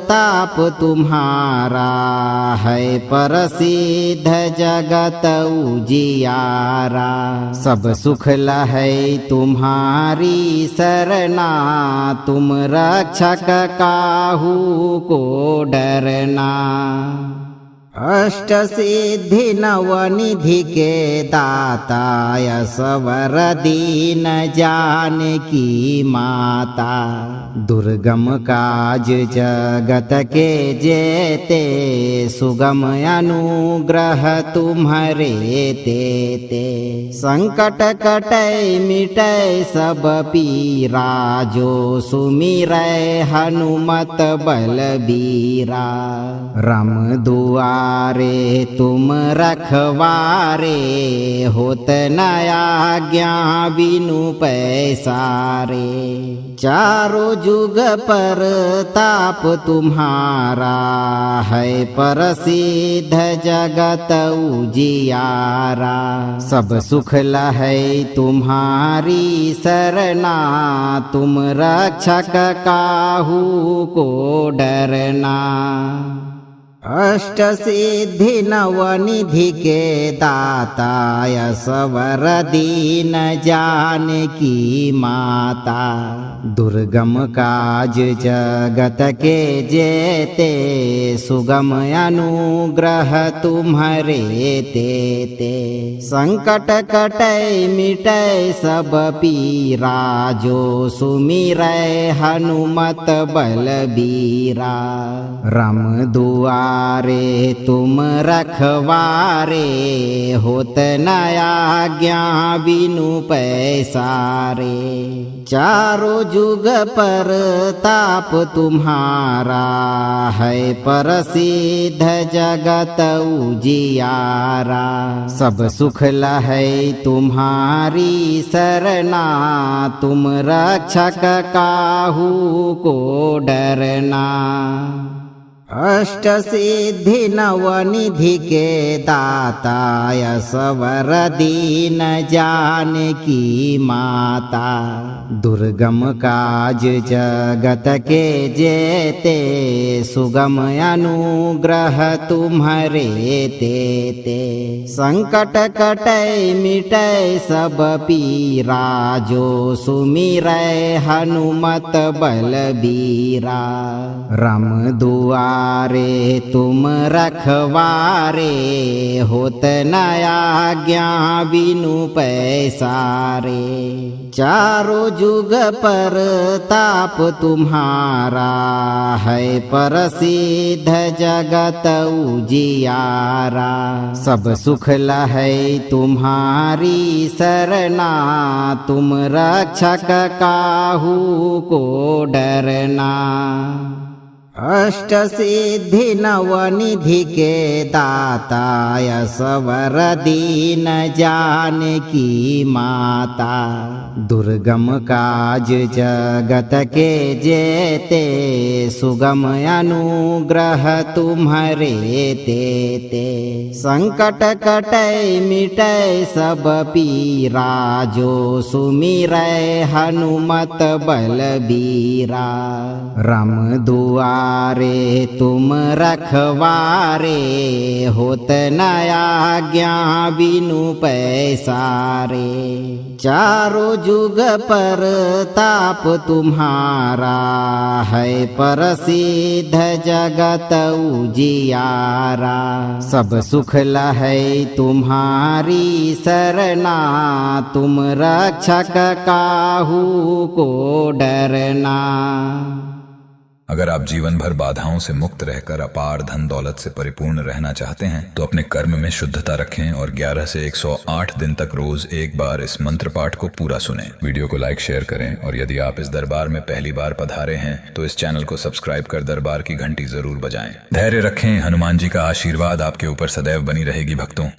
B: ताप तुम्हारा है प्रसिद्ध जगत उजियारा। सब सुख लहै तुम्हारी सरना तुम रक्षक काहू को डरना। अष्ट सिद्धि नवनिधि के दाता असवर दीन जानकी माता। दुर्गम काज जगत के जेते सुगम अनुग्रह तुम्हारे तेते। संकट कटै मिटै सब पीरा जो सुमिरै हनुमत बलबीरा। राम दुआरे तुम रखवारे होत न आज्ञा बिनु पैसारे। चारों जुग पर ताप तुम्हारा है प्रसिद्ध जगत उजियारा। सब सुख लहै तुम्हारी सरना तुम रक्षक काहू को डरना। अष्ट सिद्धि नवनिधि के दाता असवर दीन जानकी माता। दुर्गम काज जगत के जेते सुगम अनुग्रह तुम्हारे तेते। संकट कटै मिटै सब पीरा जो सुमिरै हनुमत बलबीरा। राम दुआरे तुम रखवारे होत न आज्ञा बिनु पैसारे। चारों जुग पर ताप तुम्हारा है प्रसिद्ध जगत उजियारा। सब सुख लहै तुम्हारी सरना तुम रक्षक काहू को डरना। अष्ट सिद्धि नवनिधि के दाता असवर दीन जानकी माता। दुर्गम काज जगत के जेते सुगम अनुग्रह तुम्हारे तेते। संकट कटै मिटै सब पीरा जो सुमिरै हनुमत बलबीरा। राम दुआरे तुम रखवारे होत न आज्ञा बिनु पैसारे। चारों जुग पर ताप तुम्हारा है प्रसिद्ध जगत उजियारा। सब सुख लहै तुम्हारी सरना तुम रक्षक काहू को डरना। अष्ट सिद्धि नवनिधि के दाता असवर दीन जानकी माता। दुर्गम काज जगत के जेते सुगम अनुग्रह तुम्हारे तेते। संकट कटै मिटै सब पीरा जो सुमिरै हनुमत बलबीरा। राम दुआरे तुम रखवारे होत न आज्ञा बिनु पैसारे। चारों जुग पर ताप तुम्हारा है प्रसिद्ध जगत उजियारा। सब सुख लहै तुम्हारी सरना तुम रक्षक काहू को डरना।
A: अगर आप जीवन भर बाधाओं से मुक्त रहकर अपार धन दौलत से परिपूर्ण रहना चाहते हैं तो अपने कर्म में शुद्धता रखें और 11 से 108 दिन तक रोज एक बार इस मंत्र पाठ को पूरा सुनें। वीडियो को लाइक शेयर करें और यदि आप इस दरबार में पहली बार पधारे हैं तो इस चैनल को सब्सक्राइब कर दरबार की घंटी जरूर बजाएं। धैर्य रखें, हनुमान जी का आशीर्वाद आपके ऊपर सदैव बनी रहेगी भक्तों।